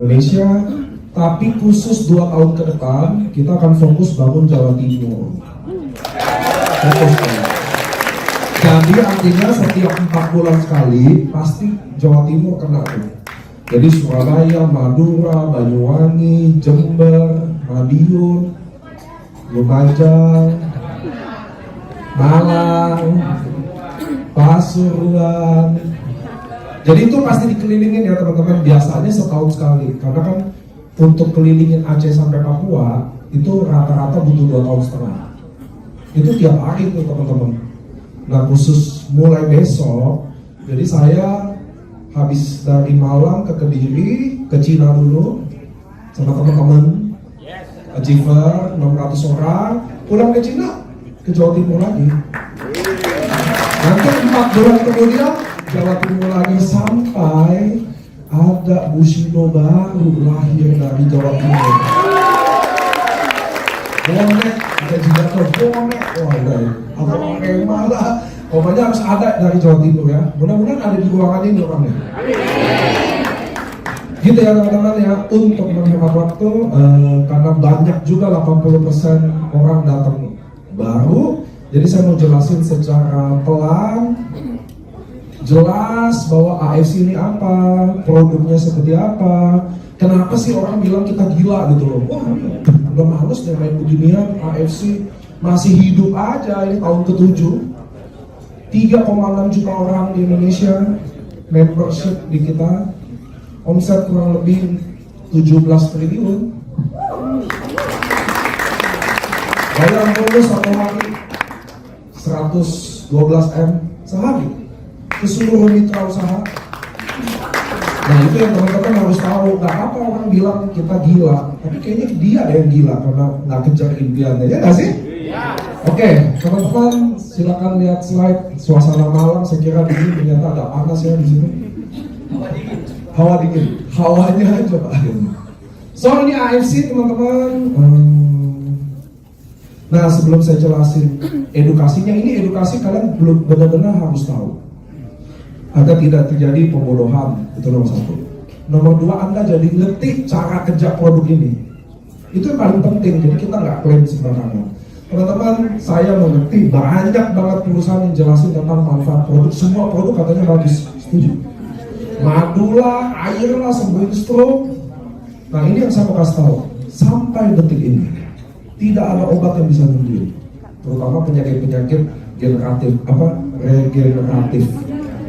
Indonesia, tapi khusus 2 tahun ke depan kita akan fokus bangun Jawa Timur. Fokus. Jadi artinya setiap 4 bulan sekali pasti Jawa Timur kena tuh. Jadi Surabaya, Madura, Banyuwangi, Jember, Madiun, Lumajang, Malang, Pasuruan. Jadi itu pasti dikelilingin ya teman-teman, biasanya setahun sekali. Karena kan untuk kelilingin Aceh sampai Papua itu rata-rata butuh 2 tahun setengah. Itu tiap hari tuh teman-teman. Nah khusus mulai besok, jadi saya habis dari Malang ke Kediri, ke Cina dulu sama teman-teman, achiever 600 orang, pulang ke Cina, ke Jawa Timur lagi. Nanti 4 bulan kemudian Jawa Timur lagi, sampai ada Bushido baru lahir dari Jawa Timur. Bonek, ada juga tuh bonek, wah ada orang malah. Pokoknya harus ada dari Jawa Timur ya. Mudah-mudahan ada di ruangan ini orangnya. Gitu ya teman-teman ya, untuk menghemat waktu, karena banyak juga 80% orang datang baru. Jadi saya mau jelasin secara pelan, jelas bahwa AFC ini apa, produknya seperti apa. Kenapa sih orang bilang kita gila gitu loh. Wah udah males deh main beginian, AFC masih hidup aja, ini tahun ke-7. 3,6 juta orang di Indonesia membership di kita, omset kurang lebih 17 triliun. Bayar bonus satu hari 112 M sehari ke seluruh mitra usaha. Nah itu yang teman-teman harus tahu. Gak apa orang bilang kita gila, tapi kayaknya dia ada yang gila karena gak kejar impiannya, ya gak sih? Oke, teman-teman silakan lihat slide suasana malam. Saya kira di sini ternyata agak panas ya di sini. Hawa dingin, hawanya aja Pak. So ini AFC teman-teman. Nah sebelum saya jelasin edukasinya, ini edukasi kalian belum benar-benar harus tahu agar tidak terjadi pembodohan, itu nomor 1. Nomor 2, Anda jadi ngerti cara kerja produk ini. Itu yang paling penting, jadi kita nggak klaim sembarangan. Teman-teman, saya mengerti banyak banget perusahaan yang jelasin tentang manfaat produk. Semua produk katanya bagus, setuju. Madu lah, air lah, sembuhin stroke. Nah ini yang saya mau kasih tahu. Sampai detik ini tidak ada obat yang bisa nyembuhin, terutama penyakit-penyakit regeneratif,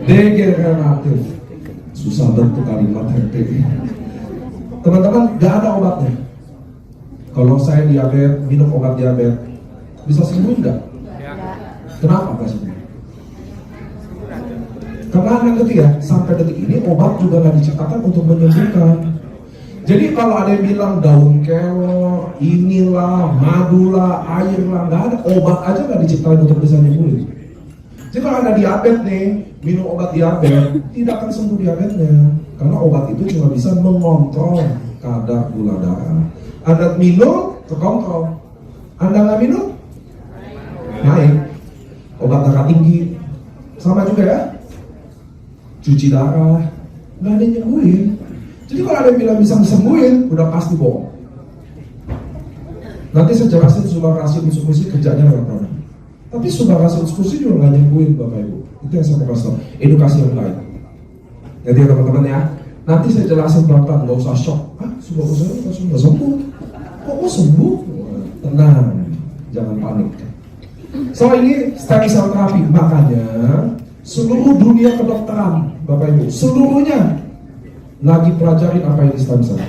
degeneratif. Susah bentuk kalimat RT. Teman-teman, gak ada obatnya. Kalau saya diabetes, minum obat diabetes, bisa sembuh nggak? Kenapa nggak sembuh? Karena yang ketiga, sampai detik ini obat juga nggak diciptakan untuk menyembuhkan. Jadi kalau ada yang bilang daun kelor, inilah, madu lah, air lah, nggak ada. Obat aja nggak diciptakan untuk bisa nyembuhin. Jadi kalau ada diabetes nih, minum obat diabetes, tidak akan sembuh diabetesnya. Karena obat itu cuma bisa mengontrol kadar gula darah. Anda minum, terkontrol. Anda nggak minum, naik. Obat darah tinggi, sama juga ya. Cuci darah, nggak ada yang nyembuhin. Jadi kalau ada yang bilang bisa sembuhin, udah pasti bohong. Nanti saya jelasin subakasi infusi kerjanya apa. Tapi subakasi infusi juga nggak nyembuhin Bapak Ibu. Itu yang saya mau kasih tahu. Edukasi yang baik. Jadi ya teman-teman ya. Nanti saya jelasin pelan-pelan, nggak usah shock. Subakasi nggak sembuh. Kok sembuh? Tenang, jangan panik. So ini stem cell terapi, makanya seluruh dunia kedokteran, Bapak Ibu, seluruhnya lagi pelajarin apa ini stem cell.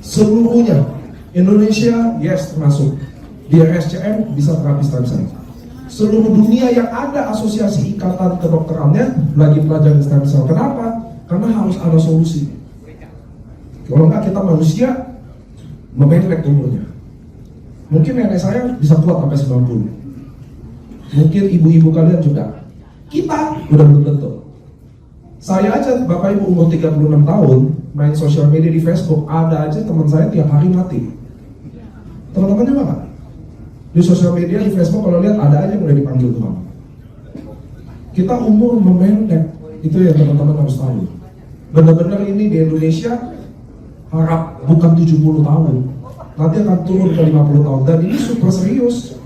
Seluruhnya, Indonesia yes termasuk. Di RSCM bisa terapi stem cell. Seluruh dunia yang ada asosiasi ikatan kedokterannya lagi pelajarin stem cell. Kenapa? Karena harus ada solusi. Kalau enggak kita manusia memendek umurnya. Mungkin nenek saya bisa kuat sampai 90. Mungkin ibu-ibu kalian juga. Kita udah belum tentu. Saya aja Bapak Ibu umur 36 tahun main sosial media di Facebook, ada aja teman saya tiap hari mati. Teman-teman juga nggak? Di sosial media di Facebook kalau lihat ada aja yang udah dipanggil Tuhan. Kita umur memendek, itu yang teman-teman harus tahu. Benar-benar ini di Indonesia harap bukan 70 tahun, nanti akan turun ke 50 tahun, dan ini super serius.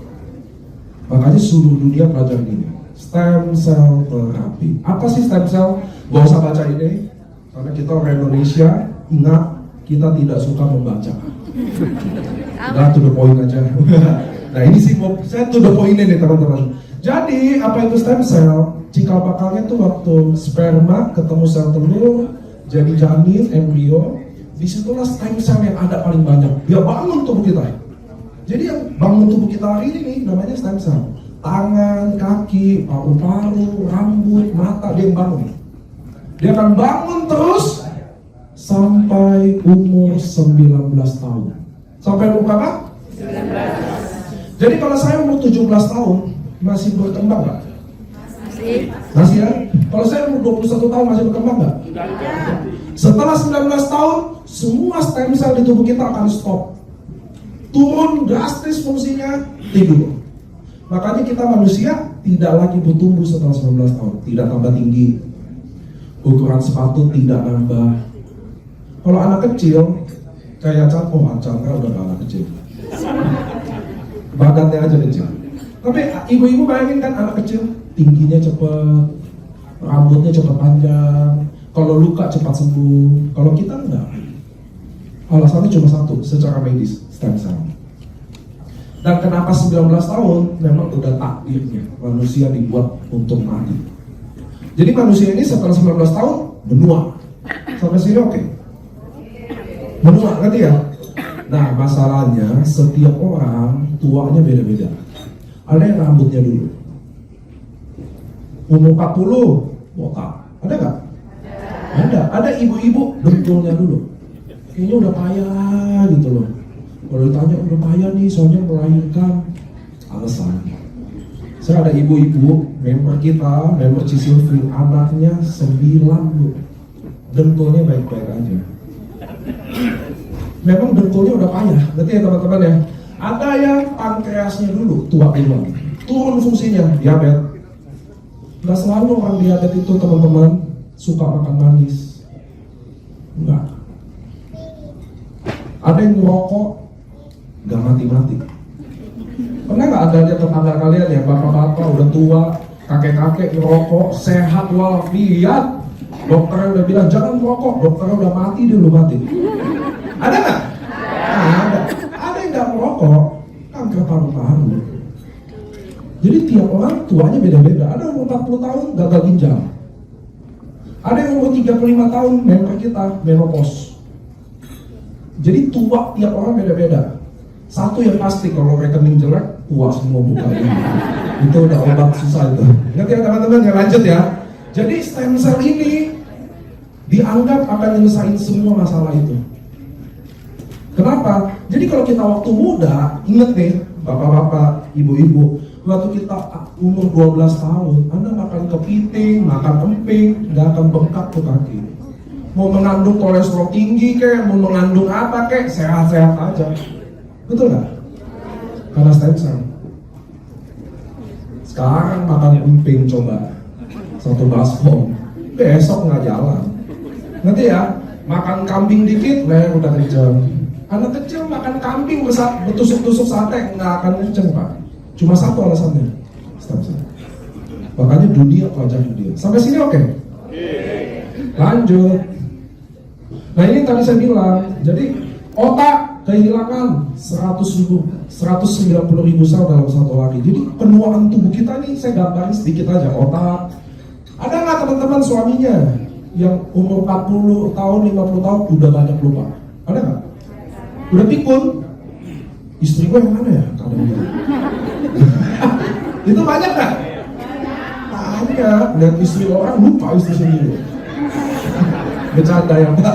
Makanya seluruh dunia belajar ini, stem cell terapi. Apa sih stem cell? Gak usah baca ini, karena kita orang Indonesia, ingat, kita tidak suka membaca. Nah, to the point aja. Nah ini sih, saya to the point ini teman-teman. Jadi, apa itu stem cell? Cikal bakalnya tuh waktu sperma ketemu sel telur, jadi janin, embrio, disitulah stem cell yang ada paling banyak. Dia bangun tubuh kita. Jadi yang bangun tubuh kita hari ini namanya stem cell. Tangan, kaki, paru-paru, rambut, mata, dia yang bangun. Dia akan bangun terus sampai umur 19 tahun. Sampai umur berapa? 19. Jadi kalau saya umur 17 tahun, masih berkembang nggak? Masih ya? Kalau saya umur 21 tahun masih berkembang nggak? Setelah 19 tahun, semua stem cell di tubuh kita akan stop. Turun drastis fungsinya, tidur. Makanya kita manusia tidak lagi bertumbuh setelah 19 tahun. Tidak tambah tinggi, ukuran sepatu tidak nambah. Kalau anak kecil, kayak Chandra udah gak anak kecil, badannya aja kecil. Tapi ibu-ibu bayangin kan anak kecil, tingginya cepat, rambutnya cepat panjang, kalau luka cepat sembuh. Kalau kita enggak. Alasannya cuma satu, secara medis, stem cell. Dan kenapa 19 tahun? Memang udah takdirnya manusia dibuat untuk mati. Jadi manusia ini setelah 19 tahun menua. Sampai sini oke? Menua, ngerti ya? Nah masalahnya setiap orang tuanya beda-beda. Ada yang rambutnya dulu umur 40 botak, ada nggak? Ada ibu-ibu dengkulnya dulu kayaknya udah payah gitu loh. Kalau ditanya udah payah nih soalnya melahirkan, alasan. Saya ada ibu-ibu member kita, member Cisilvin, anaknya 9 bu, dengkulnya baik-baik aja. Memang dengkulnya udah payah, ngerti ya teman-teman ya? Ada yang pankreasnya dulu tua duluan, turun fungsinya, diabetes. Nggak selalu orang diabetes itu teman-teman suka makan manis, enggak. Ada yang ngerokok nggak mati-mati. Pernah nggak ada lihat tetangga kalian ya, bapak-bapak udah tua, kakek-kakek ngerokok sehat walafiat, dokternya udah bilang jangan merokok, dokternya udah mati, dia belum mati. Ada nggak? Ada. Ada yang nggak merokok, kanker paru-paru. Jadi tiap orang tuanya beda-beda. Ada yang umur 40 tahun gagal ginjal. Ada yang umur 35 tahun member kita menopause. Jadi tua tiap orang beda-beda. Satu yang pasti kalau rekening jelek, tua semua mukanya. Itu udah obat susah itu. Ngerti ya teman-teman, ya lanjut ya. Jadi stem cell ini dianggap akan nyelesain semua masalah itu. Kenapa? Jadi kalau kita waktu muda, inget nih bapak-bapak, ibu-ibu, waktu kita umur 12 tahun, Anda makan kepiting, makan emping, nggak akan bengkak tuh kaki. Mau mengandung kolesterol tinggi kek, mau mengandung apa kek, sehat-sehat aja. Betul nggak? Karena stem cell. Sekarang makan emping coba, satu baskom, besok nggak jalan. Nanti ya, makan kambing dikit, leher udah kenceng. Anak kecil makan kambing bertusuk-tusuk sate, nggak akan kenceng pak. Cuma satu alasannya, stem cell. Makanya dunia pelajari dia. Sampai sini oke? Lanjut. Nah ini tadi saya bilang, jadi otak kehilangan 190.000 sel dalam satu hari. Jadi penuaan tubuh kita nih, saya gambarin sedikit aja. Otak. Ada nggak teman-teman suaminya yang umur 40 tahun, 50 tahun udah banyak lupa? Ada nggak? Udah pikun? Istri gue yang mana ya? Itu banyak nggak? Banyak. Lihat istri orang lupa istri sendiri. Bercanda ya Pak.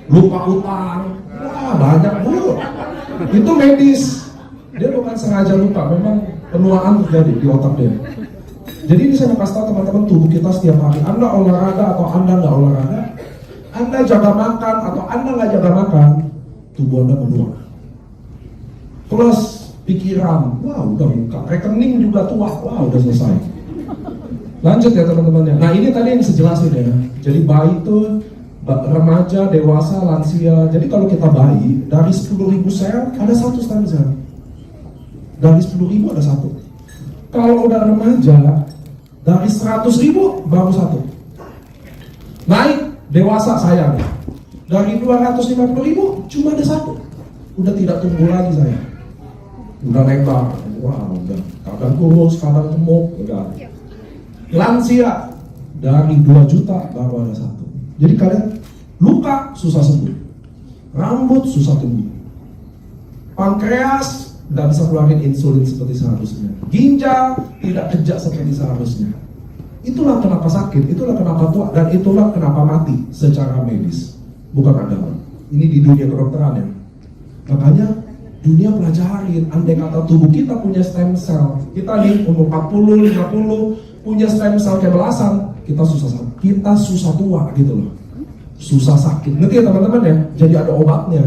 Lupa utang. Wah banyak bu. Itu medis. Dia bukan sengaja lupa, memang penuaan terjadi di otak dia. Jadi ini saya mau kasih tahu teman-teman, tubuh kita setiap hari, Anda olahraga atau Anda nggak olahraga, Anda jaga makan atau Anda nggak jaga makan, tubuh Anda menua. Plus pikiran, wah udah buka, rekening juga tua, wah udah selesai. Lanjut ya teman-teman ya. Nah ini tadi yang sejelas ini ya. Jadi bayi itu remaja, dewasa, lansia. Jadi kalau kita bayi, dari 10.000 sel ada satu stem cell. Dari 10.000 ada satu. Kalau udah remaja, dari 100.000 baru satu. Naik dewasa sayang, dari 250.000 cuma ada satu. Udah tidak tumbuh lagi saya. Udah lebar, wah udah kadang kurus, kadang gemuk, udah. Lansia dari 2 juta baru ada satu. Jadi kalian luka susah sembuh, rambut susah tumbuh, pankreas nggak bisa keluarin insulin seperti seharusnya, ginjal tidak kerja seperti seharusnya. Itulah kenapa sakit, itulah kenapa tua, dan itulah kenapa mati secara medis, bukan agama. Ini di dunia kedokteran ya. Makanya dunia pelajarin, andai kata tubuh kita punya stem cell, kita nih umur 40, 50 punya stem cell kayak belasan, kita susah tua gitu loh, susah sakit. Ngerti ya teman-teman ya? Jadi ada obatnya.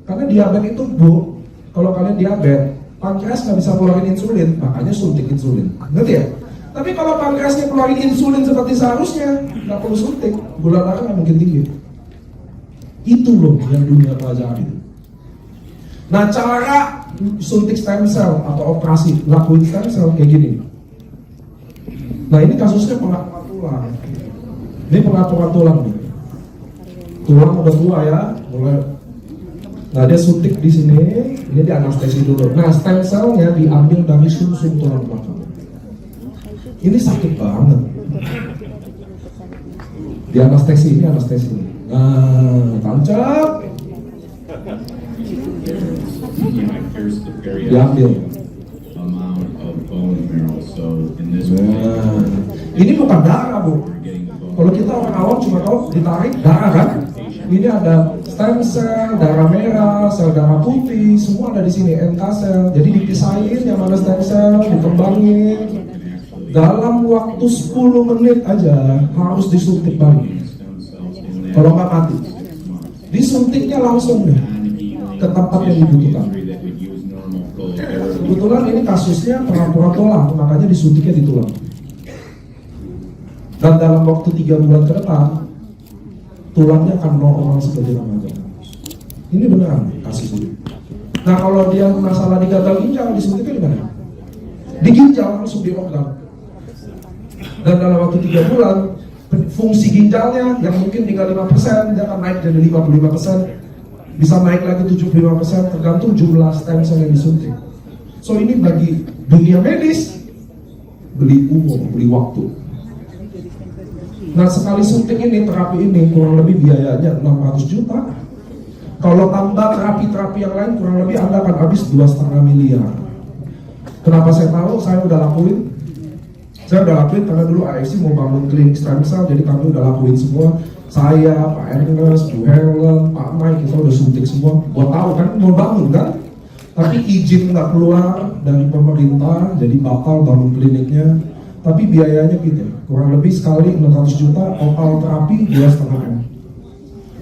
Karena diabetes itu bu, kalau kalian diabetes, pankreas nggak bisa keluarin insulin, makanya suntik insulin. Ngerti ya? Tapi kalau pankreasnya keluarin insulin seperti seharusnya, nggak perlu suntik, gula darah nggak mungkin tinggi. Itu loh yang dunia pelajari. Nah, cara suntik stem cell atau operasi lakuin stem cell kayak gini. Nah, ini kasusnya pengaturan tulang. Ini pengaturan tulang nih. Tulang udah tua ya, mulai. Nah, dia suntik di sini, ini di anestesi dulu. Nah, stem cellnya diambil dari sumsum tulang belakang. Ini sakit banget. Di anestesi ini anestesi. Nah, tancap. Diambil. Nah, ini bukan darah bu. Kalau kita orang awam cuma tahu ditarik darah kan. Ini ada stem cell, darah merah, sel darah putih, semua ada di sini, NK cell. Jadi dipisahin yang mana stem cell, dikembangin. Dalam waktu 10 menit aja harus disuntik balik. Kalau nggak mati. Disuntiknya langsung deh ke tempat yang dibutuhkan. Kebetulan ini kasusnya pengaturan tulang, makanya disuntiknya di tulang. Dan dalam waktu 3 bulan ke depan, tulangnya akan normal seperti remaja. Ini beneran kasus ini. Nah kalau dia masalah di gagal ginjal, disuntiknya di mana? Di ginjal langsung di organ. Dan dalam waktu 3 bulan, fungsi ginjalnya yang mungkin tinggal 5%, dia akan naik jadi 55%. Bisa naik lagi 75%, tergantung jumlah stem cell yang disuntik. So ini bagi dunia medis, beli umur, beli waktu. Nah sekali suntik ini, terapi ini kurang lebih biayanya 600 juta. Kalau tambah terapi-terapi yang lain kurang lebih Anda akan habis 2,5 miliar. Kenapa saya tahu? Saya udah lakuin karena dulu AFC mau bangun klinik stem cell, jadi kami udah lakuin semua. Saya, Pak Ernest, Bu Helen, Pak Mike, kita udah suntik semua. Gua tahu kan mau bangun kan, tapi izin nggak keluar dari pemerintah, jadi batal bangun kliniknya. Tapi biayanya gitu, kurang lebih sekali 600 juta, total terapi 2,5 M.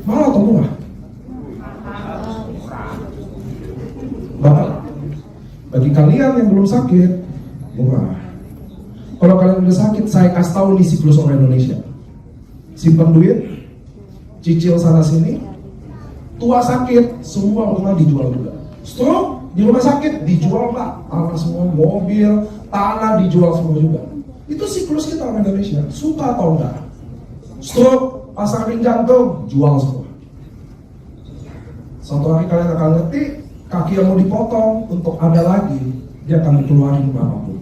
Mahal atau murah? Bapak, bagi kalian yang belum sakit, murah. Kalau kalian udah sakit, saya kasih tahu nih siklus orang Indonesia. Simpan duit, cicil sana sini, tua sakit, semua rumah dijual juga. Stroke, di rumah sakit, dijual pak, tanah semua, mobil, tanah dijual semua juga. Itu siklus kita orang Indonesia, suka atau enggak. Stroke, pasar jantung, jual semua. Suatu hari kalian akan ngerti, kaki yang mau dipotong, untuk ada lagi, dia akan keluarin apapun.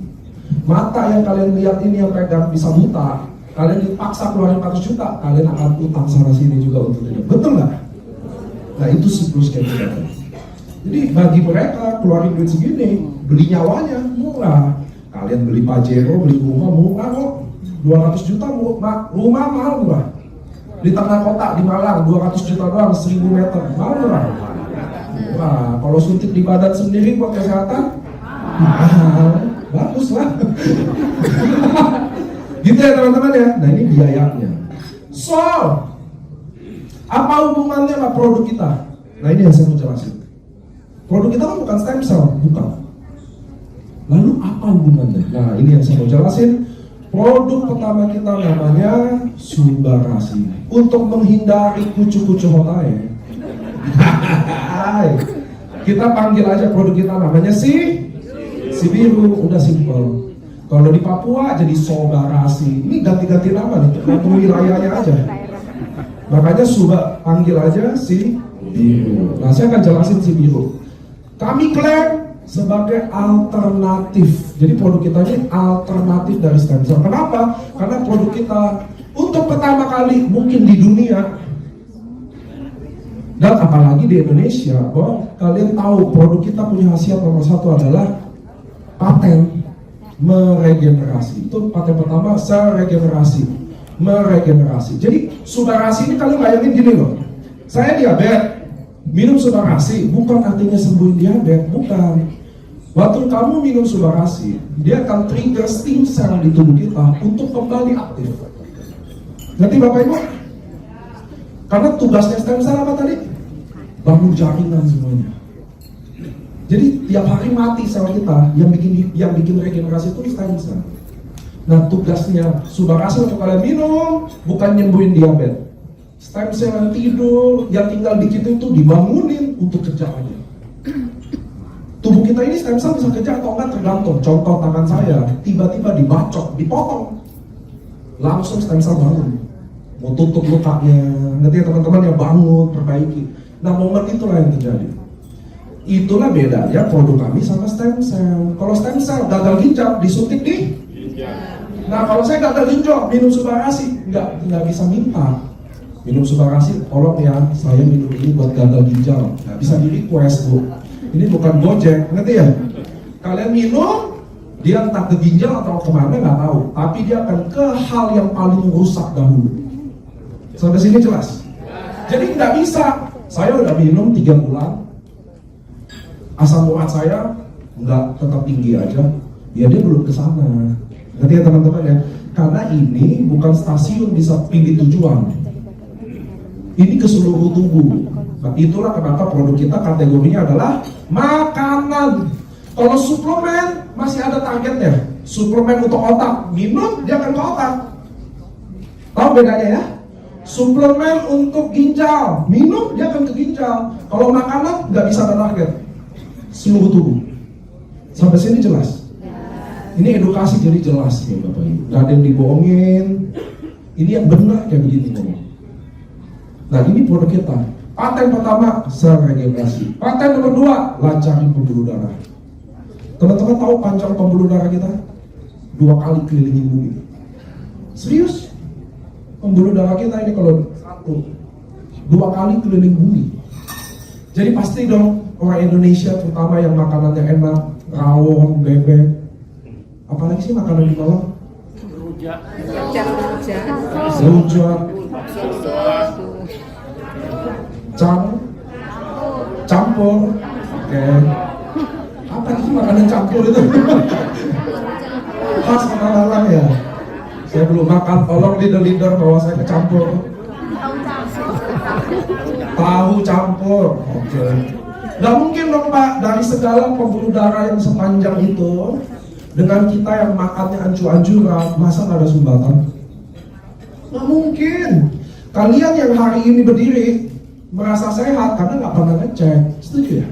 Mata yang kalian lihat ini yang pegang bisa buta, kalian dipaksa keluarin 400 juta, kalian akan utang sana sini juga untuk hidup. Betul nggak? Nah itu siklus kayak gitu. Jadi bagi mereka keluarin duit segini, beli nyawanya murah. Kalian beli Pajero, beli rumah murah kok. 200 juta rumah mahal murah. Di tengah kota di Malang 200 juta doang, 1000 meter mahal murah. Wah, kalau suntik di badan sendiri buat kesehatan mahal. Bagus lah. Gitu ya teman-teman ya. Nah ini biayanya. So, apa hubungannya sama produk kita? Nah ini yang saya mau jelasin. Produk kita kan bukan stem cell, bukan. Lalu apa hubungannya? Nah ini yang saya mau jelasin. Produk pertama kita namanya Subarasi. Untuk menghindari kucu-kucu hotai, kita panggil aja produk kita namanya si biru, udah simple. Kalau di Papua jadi Sobarasi. Ini ganti-ganti nama nih, tergantung wilayahnya aja. Makanya panggil aja si biru. Nah, saya akan jelasin si biru. Kami klaim sebagai alternatif. Jadi produk kita ini alternatif dari stem cell. Kenapa? Karena produk kita untuk pertama kali mungkin di dunia, dan apalagi di Indonesia, bahwa kalian tahu produk kita punya khasiat nomor satu adalah paten meregenerasi. Itu paten pertama, regenerasi, meregenerasi. Jadi Subarasi ini kalian bayangin gini loh, saya diabetes, minum Subarasi bukan artinya sembuhin diabetes, bukan. Waktu kamu minum Subarasi, dia akan trigger stem cell di tubuh kita untuk kembali aktif. Nanti Bapak Ibu, karena tugasnya stem cell apa tadi? Bangun jaringan semuanya. Jadi tiap hari mati sel kita, yang bikin regenerasi itu stem cell. Nah, tugasnya Subarasi untuk kalian minum bukan nyembuhin diabetes. Stem cell yang tidur, yang tinggal dikit itu dibangunin untuk kerja aja. Tubuh kita ini stem cell bisa kerja atau enggak tergantung. Contoh tangan saya, tiba-tiba dibacok, dipotong, langsung stem cell bangun. Mau tutup lukanya, nanti teman-teman yang bangun, perbaiki. Nah, momen itulah yang terjadi. Itulah bedanya produk kami sama stem cell. Kalau stem cell gagal ginjal disuntik di ginjal. Nah, kalau saya gagal ginjal minum Subarasi nggak bisa minta. Minum Subarasi, tolong ya, saya minum ini buat gagal ginjal. Nggak bisa di request, Bu. Ini bukan Gojek, ngerti ya? Kalian minum, dia entah ke ginjal atau kemana nggak tahu. Tapi dia akan ke hal yang paling rusak dahulu. Sampai sini jelas? Jadi nggak bisa. Saya udah minum 3 bulan, asam urat saya nggak tetap tinggi aja, ya dia belum kesana. Ngerti ya teman-teman ya? Karena ini bukan stasiun bisa pilih tujuan, ini ke seluruh tubuh. Nah, itulah kenapa produk kita kategorinya adalah makanan. Kalau suplemen masih ada targetnya. Suplemen untuk otak, minum dia akan ke otak. Tahu bedanya ya? Suplemen untuk ginjal, minum dia akan ke ginjal. Kalau makanan nggak bisa ada target, seluruh tubuh. Sampai sini jelas? Ini edukasi jadi jelas nih Bapak Ibu. Gak ada yang dibohongin. Ini yang benar kayak begini ngomong. Nah, ini produk kita. Paten pertama, sel regenerasi. Paten nomor 2, lancarin pembuluh darah. Teman-teman tahu panjang pembuluh darah kita? 2 kali kelilingi bumi. Serius? Pembuluh darah kita ini kalau 2 kali keliling bumi. Jadi pasti dong orang Indonesia terutama yang makanannya enak, rawon, bebek, apalagi sih makanan di malam? Rujak, campur, oke. Apa sih makanan campur itu? Khas Malang ya. Saya belum makan, tolong leader-leader bawa saya ke campur. Tahu campur, oke. Gak mungkin dong Pak, dari segala pembuluh darah yang sepanjang itu, dengan kita yang makannya ancu-ancuran, masa gak ada sumbatan? Gak mungkin. Kalian yang hari ini berdiri merasa sehat karena gak pernah ngecek, setuju ya?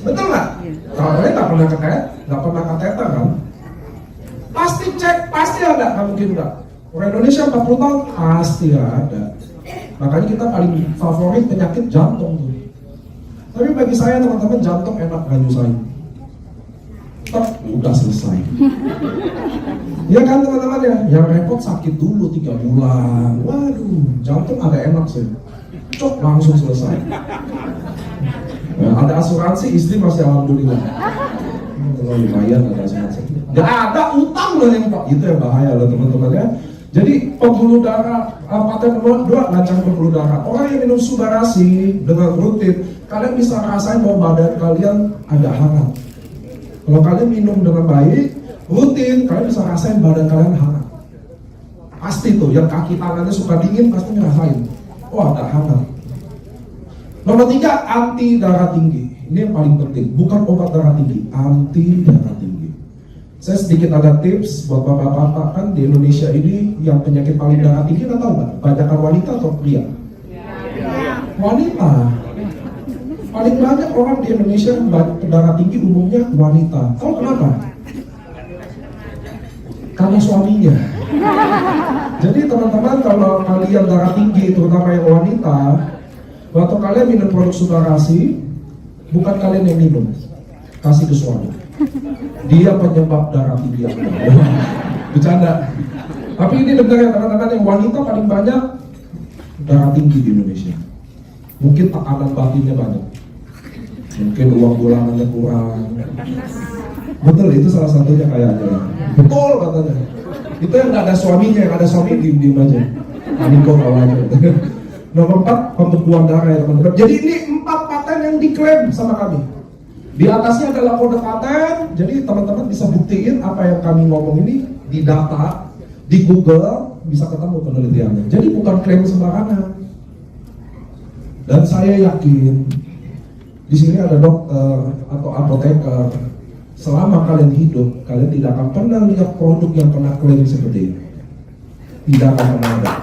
Betul gak? Kalau kalian gak pernah kateter kan? Pasti cek, pasti ada, gak mungkin enggak. Orang Indonesia 40 tahun, pasti ada. Makanya kita paling favorit penyakit jantung tuh. Tapi bagi saya teman-teman, jantung enak gak nyusahin. Udah selesai. Ya kan teman-teman ya, yang repot sakit dulu 3 bulan. Waduh, jantung ada enak sih. Cok langsung selesai. Nah, ada asuransi, istri masih alhamdulillah. Lumayan ada asuransi. Gak ada utang loh yang Pak, itu yang bahaya loh teman-teman ya. Jadi pembuluh darah, paten nomor 2, lancar pembuluh darah. Orang yang minum Subarasi dengan rutin, kalian bisa rasain bahwa badan kalian agak hangat. Kalau kalian minum dengan baik, rutin, kalian bisa rasain badan kalian hangat. Pasti tuh, yang kaki tangannya suka dingin pasti ngerasain. Oh, agak hangat. Nomor 3, anti darah tinggi. Ini yang paling penting, bukan obat darah tinggi, anti darah tinggi. Saya sedikit ada tips buat bapak-bapak, kan di Indonesia ini yang penyakit paling darah tinggi, tahu nggak? Banyakan wanita atau pria? Wanita. Paling banyak orang di Indonesia darah tinggi umumnya wanita. Tahu kenapa? Karena suaminya. Jadi teman-teman, kalau kalian darah tinggi, terutama yang wanita, waktu kalian minum produk Subarasi, bukan kalian yang minum, kasih ke suami. Dia penyebab darah tinggi Anda. Bercanda. Tapi ini benar ya teman-teman, yang wanita paling banyak darah tinggi di Indonesia. Mungkin tekanan batinnya banyak, mungkin uang bulanannya kurang. Betul, itu salah satunya kayaknya. Betul katanya. Itu yang nggak ada suaminya, yang ada suami diem aja. Aniko tahu aja. Nomor 4, pembekuan darah ya teman-teman. Jadi ini 4 paten yang diklaim sama kami. Di atasnya adalah kode paten, jadi teman-teman bisa buktiin apa yang kami ngomong ini di data, di Google, bisa ketemu penelitiannya. Jadi bukan klaim sembarangan. Dan saya yakin, di sini ada dokter atau apoteker, selama kalian hidup, kalian tidak akan pernah lihat produk yang pernah klaim seperti ini. Tidak akan pernah ada.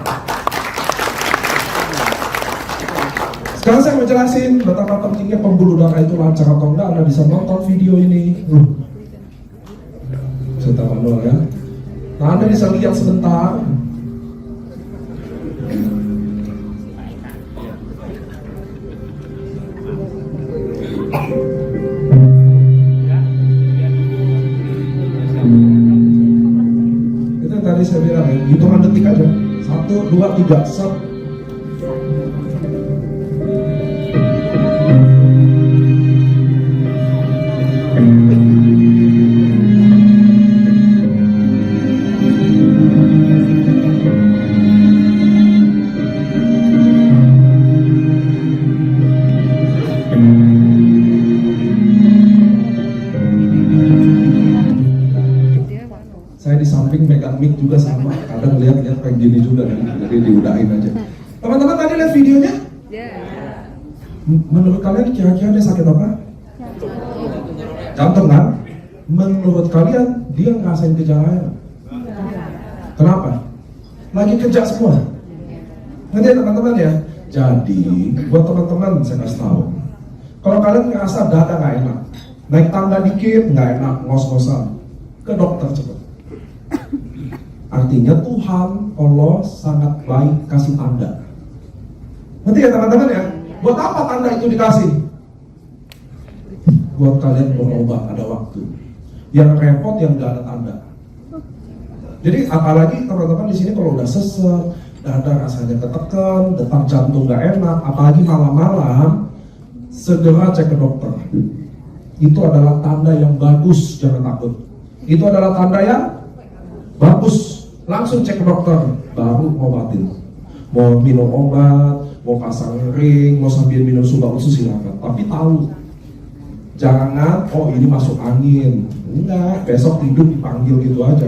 Sekarang saya mau jelasin betapa pentingnya pembuluh darah itu lancar atau enggak. Anda bisa nonton video ini. Saya tambah dulu ya. Nah, Anda bisa lihat sebentar. Itu yang tadi saya bilang ya, hitungan detik aja. 1, 2, 3, set. Saya di samping megang mic juga sama, kadang lihat-lihat kayak gini juga kan, jadi diudahin aja. Teman-teman tadi lihat videonya? Menurut kalian kira-kira dia sakit apa? Jantung kan? Menurut kalian dia ngerasain gejalanya? Kenapa? Lagi kerja semua. Nanti ya teman-teman ya. Jadi buat teman-teman saya kasih tahu, kalau kalian ngerasa dada nggak enak, naik tangga dikit nggak enak, ngos-ngosan, ke dokter cepat. Artinya Tuhan Allah sangat baik kasih tanda. Nanti ya teman-teman ya. Buat apa tanda itu dikasih? Buat kalian berobat, ada waktu. Yang repot yang gak ada tanda. Jadi apalagi teman-teman di sini kalau udah sesek, dada rasanya ketekan, detak jantung gak enak, apalagi malam-malam, segera cek ke dokter. Itu adalah tanda yang bagus, jangan takut. Itu adalah tanda yang bagus. Langsung cek ke dokter, baru ngobatin. Mau minum obat, mau pasang ring, mau sambil minum Subarasi silakan. Tapi tahu, jangan, oh ini masuk angin. Enggak, besok tidur dipanggil gitu aja.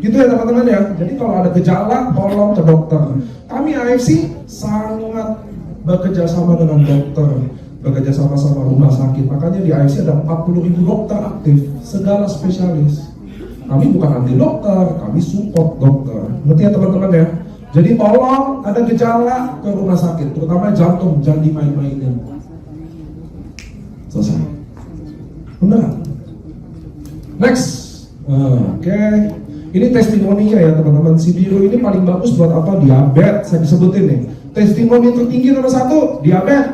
Gitu ya teman-teman ya. Jadi kalau ada gejala, tolong ke dokter. Kami AFC sangat bekerja sama dengan dokter, bekerja sama sama rumah sakit. Makanya di AFC ada 40.000 dokter aktif, segala spesialis. Kami bukan anti dokter, kami support dokter. Ngerti ya teman-teman ya? Jadi tolong ada gejala ke rumah sakit, terutama jantung, jangan dimain-mainin. Selesai. Benar. Next. Oke. Ini testimoninya ya teman-teman. Si biru ini paling bagus buat apa? Diabetes, saya disebutin nih. Testimoni tertinggi nomor 1, diabetes.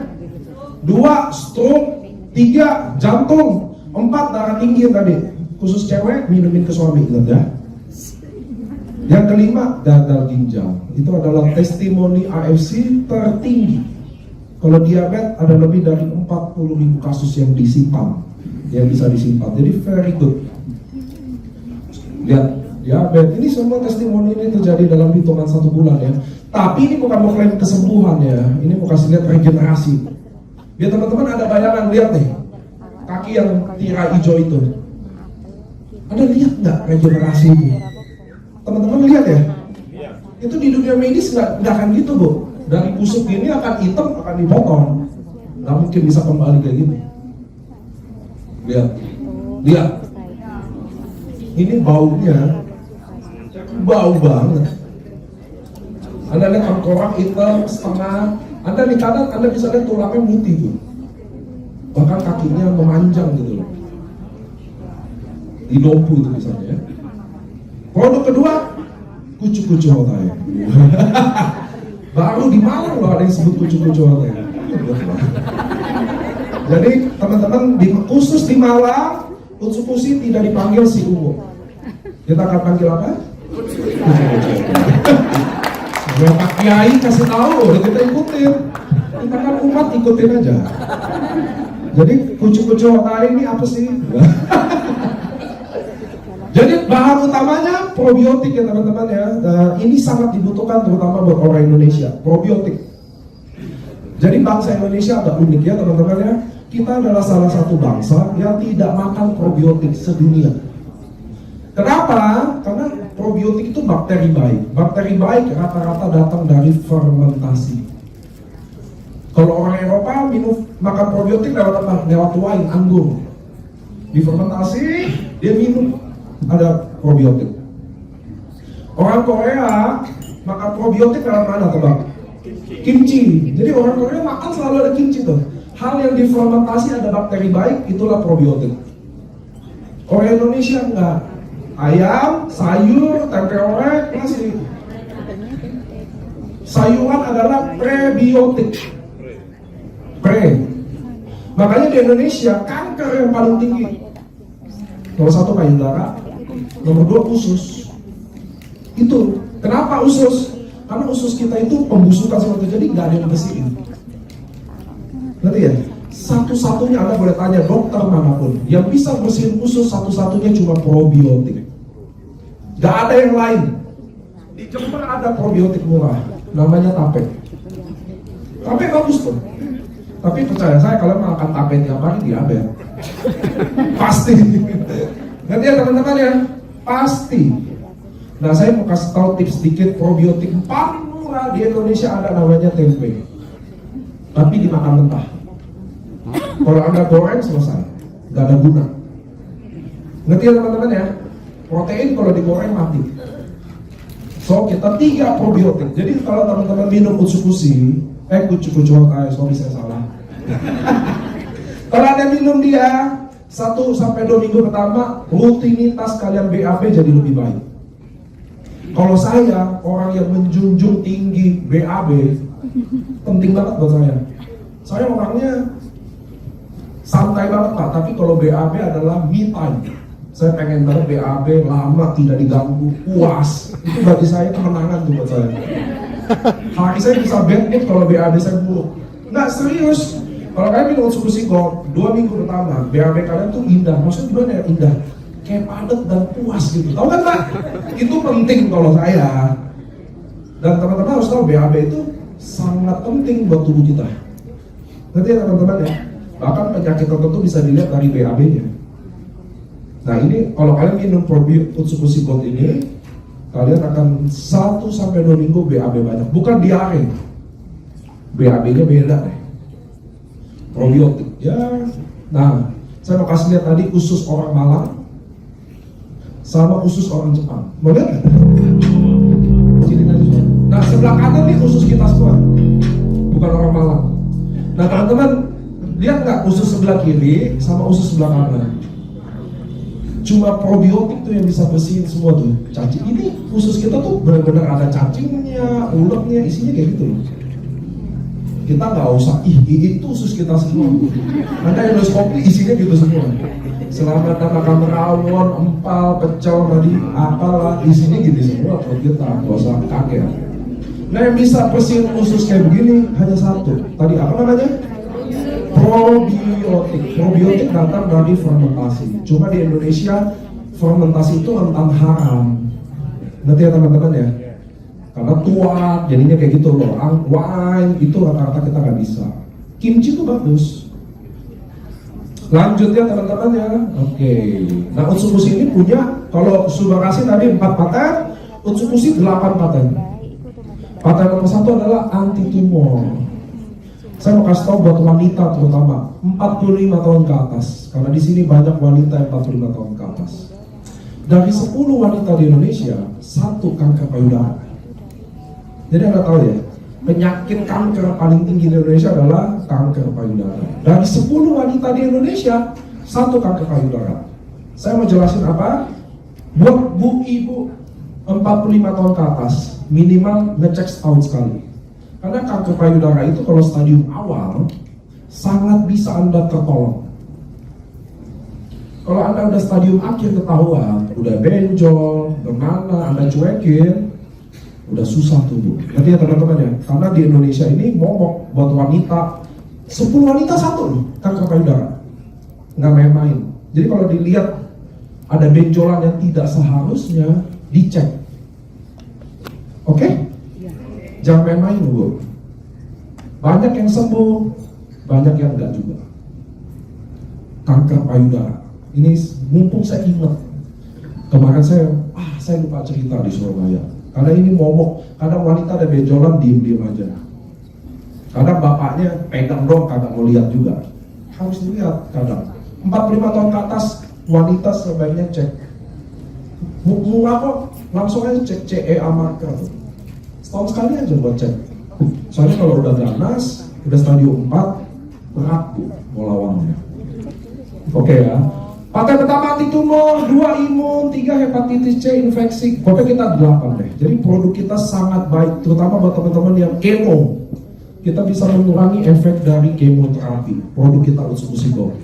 2, stroke. 3, jantung. 4, darah tinggi tadi. Khusus cewek, minumin ke suami, ingat ya. Yang kelima, gagal ginjal. Itu adalah testimoni AFC tertinggi. Kalau diabetes ada lebih dari 40.000 kasus yang disimpan, yang bisa disimpan. Jadi very good. Lihat, diabetes ini semua testimoni ini terjadi dalam hitungan 1 bulan ya. Tapi ini bukan mau klaim kesembuhan ya. Ini mau kasih lihat regenerasi. Biar teman-teman ada bayangan, lihat nih, kaki yang tirai hijau itu. Ada lihat nggak regenerasi itu? Teman-teman lihat ya? Itu di dunia medis nggak akan gitu bu. Dari busuk gini akan hitam, akan dipotong. Nggak mungkin bisa kembali kayak gini. Lihat, lihat. Ini baunya bau banget. Anda lihat tengkorak hitam setengah. Anda di kanan, Anda bisa lihat tulangnya putih tuh. Bahkan kakinya memanjang gitu loh. Di dompu itu misalnya ya. Produk kedua, kucu-kucu otak. Baru di Malang loh ada yang sebut kucu-kucu otak. Jadi teman-teman, khusus di Malang, Utsukushi tidak dipanggil si Ungu. Kita akan panggil apa? Kalau Pak Kiai kasih tahu, kita ikutin. Kita kan umat ikutin aja. Jadi kucu-kucu otak ini apa sih? Jadi bahan utamanya probiotik ya teman-teman ya. Ini sangat dibutuhkan terutama buat orang Indonesia. Probiotik. Jadi bangsa Indonesia agak unik ya teman-teman ya. Kita adalah salah satu bangsa yang tidak makan probiotik sedunia. Kenapa? Karena probiotik itu bakteri baik. Bakteri baik rata-rata datang dari fermentasi. Kalau orang Eropa makan probiotik lewat apa? Lewat wine, anggur. Difermentasi, dia minum. Ada probiotik. Orang Korea makan probiotik lewat mana tebak? Kimchi. Jadi orang Korea makan selalu ada kimchi tuh. Hal yang difermentasi ada bakteri baik, itulah probiotik. Orang Indonesia enggak. Ayam, sayur, tempe orek, masih. Sayuran adalah prebiotik. Makanya di Indonesia kanker yang paling tinggi. Nomor 1 payudara, nomor 2 usus. Itu kenapa usus? Karena usus kita itu pembusukan seperti jadi nggak ada yang bersihin. Ngerti ya? Satu-satunya Anda boleh tanya dokter manapun yang bisa bersihin usus satu-satunya cuma probiotik. Gak ada yang lain. Di Jember ada probiotik murah, namanya tape. Tape bagus tuh. Tapi percaya saya kalau makan tape tiap hari diabetes. Pasti. Nanti ya teman-teman ya, pasti. Nah saya mau kasih tahu tips sedikit probiotik paling murah di Indonesia ada namanya tempe. Tapi dimakan mentah. Kalau Anda goreng selesai, nggak ada guna. Ngerti ya teman-teman ya? Protein kalau digoreng mati. So kita 3 probiotik. Jadi kalau teman-teman minum Utsukushi, kucu-kucu sorry saya salah. Kalau Anda minum dia 1-2 minggu pertama, rutinitas kalian BAB jadi lebih baik. Kalau saya orang yang menjunjung tinggi BAB, penting banget buat saya. Saya orangnya santai banget Pak, tapi kalau BAB adalah me time. Saya pengen banget BAB lama tidak diganggu, puas. Itu bagi saya kemenangan tuh buat saya. Hari saya bisa bad mood kalau BAB saya buruk. Nggak serius. Kalau kalian minum Utsukushi Gold 2 minggu pertama, BAB kalian tuh indah. Maksudnya gimana ya indah? Kayak padat dan puas gitu. Tahu kan Pak? Itu penting kalau saya. Dan teman-teman harus tahu BAB itu sangat penting buat tubuh kita. Nanti ya teman-teman ya. Bahkan penyakit tertentu bisa dilihat dari BAB-nya. Nah ini kalau kalian minum probiotik Utsukushi Gold ini, kalian akan 1-2 minggu BAB banyak. Bukan diare. BAB-nya beda deh. Probiotik ya. Nah, saya mau kasih lihat tadi usus orang Malang sama usus orang Jepang. Mau lihat nggak? Sini tadi. Nah, sebelah kanan nih usus kita semua, bukan orang Malang. Nah, teman-teman lihat nggak usus sebelah kiri sama usus sebelah kanan? Cuma probiotik tuh yang bisa bersihin semua tuh cacing. Ini usus kita tuh benar-benar ada cacingnya, uletnya, isinya kayak gitu loh. Kita nggak usah, itu usus kita semua. Anda endoskopi isinya gitu semua. Selamat makan rawon, empal, pecel tadi, apalah isinya gitu semua. Perut kita nggak usah kaget. Nah yang bisa bersihin usus kayak begini hanya satu. Tadi apa namanya? Probiotik. Probiotik datang dari fermentasi. Cuma di Indonesia fermentasi itu rentan haram. Nanti ya teman-teman ya. Karena tua, jadinya kayak gitu loh. Wine itu rata-rata kita nggak bisa. Kimchi itu bagus. Lanjut ya teman-teman ya. Oke. Nah Utsukushi ini punya, kalau Subarashi tadi 4 paten, Utsukushi 8 paten. Paten nomor 1 adalah anti tumor. Saya mau kasih tahu buat wanita terutama 45 tahun ke atas. Karena di sini banyak wanita yang 45 tahun ke atas. Dari 10 wanita di Indonesia, 1 kanker payudara. Jadi Anda tahu ya, penyakit kanker paling tinggi di Indonesia adalah kanker payudara. Dari 10 wanita di Indonesia, 1 kanker payudara. Saya mau jelasin apa? Buat bu ibu 45 tahun ke atas, minimal ngecek setahun sekali. Karena kanker payudara itu kalau stadium awal, sangat bisa Anda tertolong. Kalau Anda udah stadium akhir ketahuan, udah benjol, bernanah, Anda cuekin, udah susah tumbuh. Nanti ya teman-teman ya, karena di Indonesia ini momok buat wanita, 10 wanita 1 loh kanker payudara, nggak main-main. Jadi kalau dilihat ada benjolan yang tidak seharusnya, dicek. Oke? Jangan main-main Bu. Banyak yang sembuh, banyak yang enggak juga. Kanker payudara. Ini mumpung saya ingat, kemarin saya lupa cerita di Surabaya. Karena ini momok, kadang wanita ada benjolan diem-diem aja. Kadang bapaknya pegang dong, kadang mau lihat juga. Harus dilihat kadang. 45 tahun ke atas, wanita sebaiknya cek. Mau apa? Langsung aja cek CEA marker. Setahun sekali aja buat cek. Soalnya kalau udah ganas, udah stadium 4, berat Bu, mau lawannya. Oke ya. Faktor pertama anti tumor, 2 imun, 3 hepatitis C, infeksi. Pokoknya kita 8 deh. Jadi produk kita sangat baik, terutama buat teman-teman yang kemo. Kita bisa mengurangi efek dari kemoterapi. Produk kita Utsupusigo.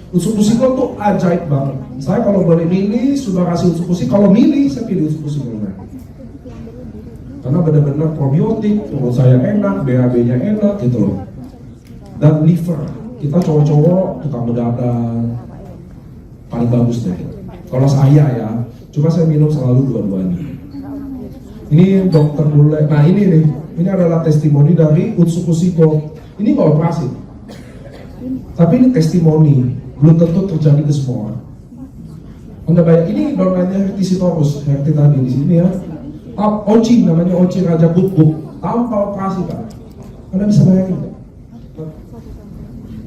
Utsupusigo tuh ajaib banget. Saya kalau boleh milih, sudah kasih Utsupusigo. Kalau milih, saya pilih Utsupusigo. Karena benar-benar probiotik, menurut saya enak, BAB-nya enak gitu loh. Dan liver, kita cowok-cowok tukang begadang paling bagus deh. Kalau saya ya, cuma saya minum selalu dua-duanya. Ini dokter bule. Nah ini nih, ini adalah testimoni dari Utsupusigo. Ini nggak operasi, tapi ini testimoni. Belum tentu terjadi ke semua orang. Anda bayang, ini downline-nya Hertisitorus, Herti tadi di sini ya. Oci, namanya Oci Raja Guguk, tanpa operasi Pak. Anda bisa bayangin Pak?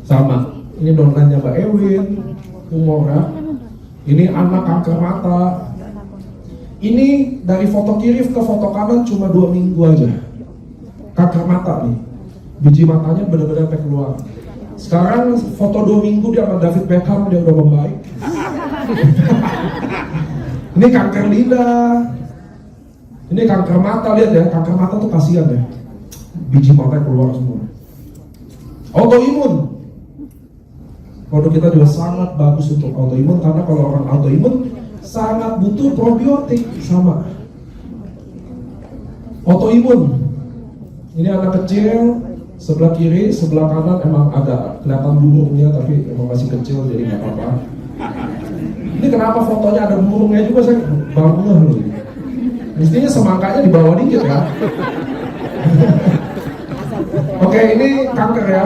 Sama, ini downline-nya Mbak Ewin, Umora. Ini anak kanker mata. Ini dari foto kiri ke foto kanan cuma 2 minggu aja. Kanker mata nih, biji matanya benar-benar sampai keluar. Sekarang foto 2 minggu dia sama David Beckham, dia udah membaik. Ini kanker lidah. Ini kanker mata, lihat ya, kanker mata tuh kasihan ya. Biji mata keluar semua. Autoimun. Produk kita juga sangat bagus untuk autoimun, karena kalau orang autoimun sangat butuh probiotik sama. Autoimun. Ini anak kecil, sebelah kiri, sebelah kanan emang agak kelihatan burungnya, tapi emang masih kecil jadi nggak apa-apa. Ini kenapa fotonya ada burungnya juga, saya bangun loh. Mestinya semangkanya di bawah dikit ya. Oke, ini kanker ya.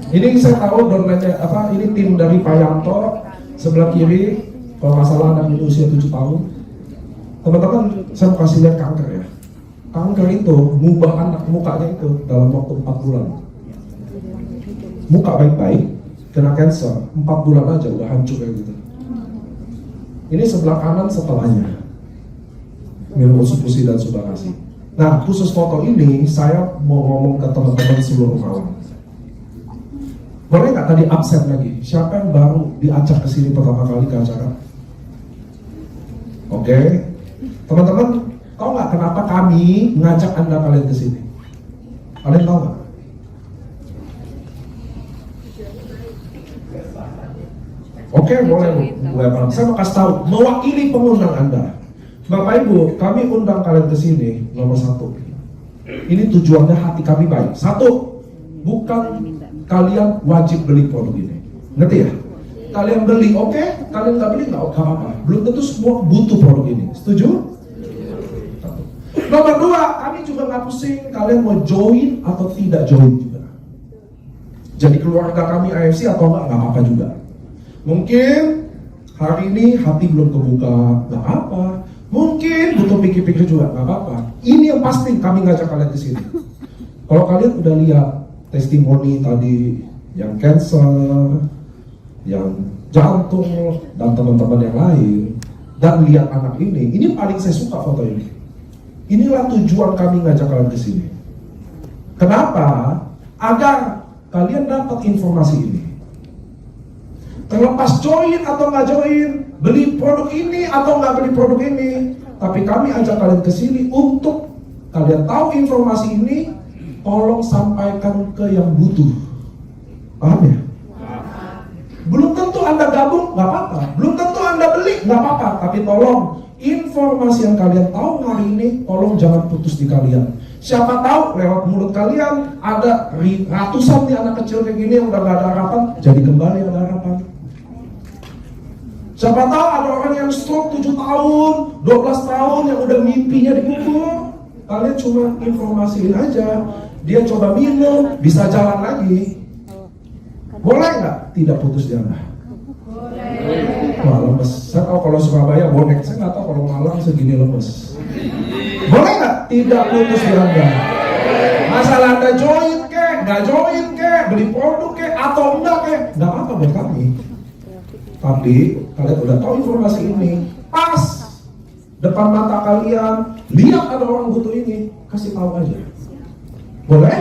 Ini saya tahu downline-nya apa, ini tim dari Pak Yanto, sebelah kiri, kalau nggak salah anak ini usia 7 tahun. Teman-teman, saya mau kasih lihat kanker ya. Kanker itu ngubah anak mukanya itu dalam waktu 4 bulan. Muka baik-baik, kena cancer, 4 bulan aja udah hancur kayak gitu. Ini sebelah kanan setelahnya. Minum Utsupusi dan Subakasi. Nah, khusus foto ini saya mau ngomong ke teman-teman seluruh kawan. Boleh nggak tadi absen lagi? Siapa yang baru diajak ke sini pertama kali ke acara? Oke, teman-teman, tahu nggak kenapa kami mengajak Anda kalian ke sini? Kalian tahu nggak? Oke, boleh Bu Evan. Saya mau kasih tahu, mewakili pengundang Anda. Bapak Ibu, kami undang kalian ke sini nomor 1. Ini tujuannya hati kami baik. 1, bukan kalian wajib beli produk ini. Ngerti ya? Kalian beli, oke. Kalian nggak beli, nggak apa-apa. Belum tentu semua butuh produk ini. Setuju? Nomor 2, kami juga nggak pusing kalian mau join atau tidak join juga. Jadi keluarga kami AFC atau nggak apa-apa juga. Mungkin hari ini hati belum kebuka, nggak apa. Mungkin butuh pikir-pikir juga, nggak apa-apa. Ini yang pasti kami ngajak kalian ke sini. Kalau kalian udah lihat testimoni tadi yang cancer, yang jantung, dan teman-teman yang lain, dan lihat anak ini paling saya suka foto ini. Inilah tujuan kami ngajak kalian ke sini. Kenapa? Agar kalian dapat informasi ini. Terlepas join atau nggak join, beli produk ini atau nggak beli produk ini, tapi kami ajak kalian ke sini untuk kalian tahu informasi ini, tolong sampaikan ke yang butuh. Paham ya? Belum tentu Anda gabung, nggak apa-apa. Belum tentu Anda beli, nggak apa-apa. Tapi tolong, informasi yang kalian tahu hari ini, tolong jangan putus di kalian. Siapa tahu lewat mulut kalian, ada ratusan nih anak kecil kayak gini yang udah nggak ada harapan, jadi kembali ada harapan. Siapa tahu ada orang yang stroke 7 tahun, 12 tahun yang udah mimpinya dikubur. Kalian cuma informasiin aja, dia coba minum, bisa jalan lagi. Boleh nggak? Tidak putus di Anda. Wah, lemes. Saya tahu kalau Surabaya bonek, saya nggak tahu kalau Malang segini lemes. Boleh nggak? Tidak putus di Anda. Masalah Anda join ke, nggak join ke, beli produk ke, atau enggak ke, nggak apa-apa buat kami. Tapi kalian udah tahu informasi ini, pas depan mata kalian, lihat ada orang butuh ini, kasih tahu aja. Boleh?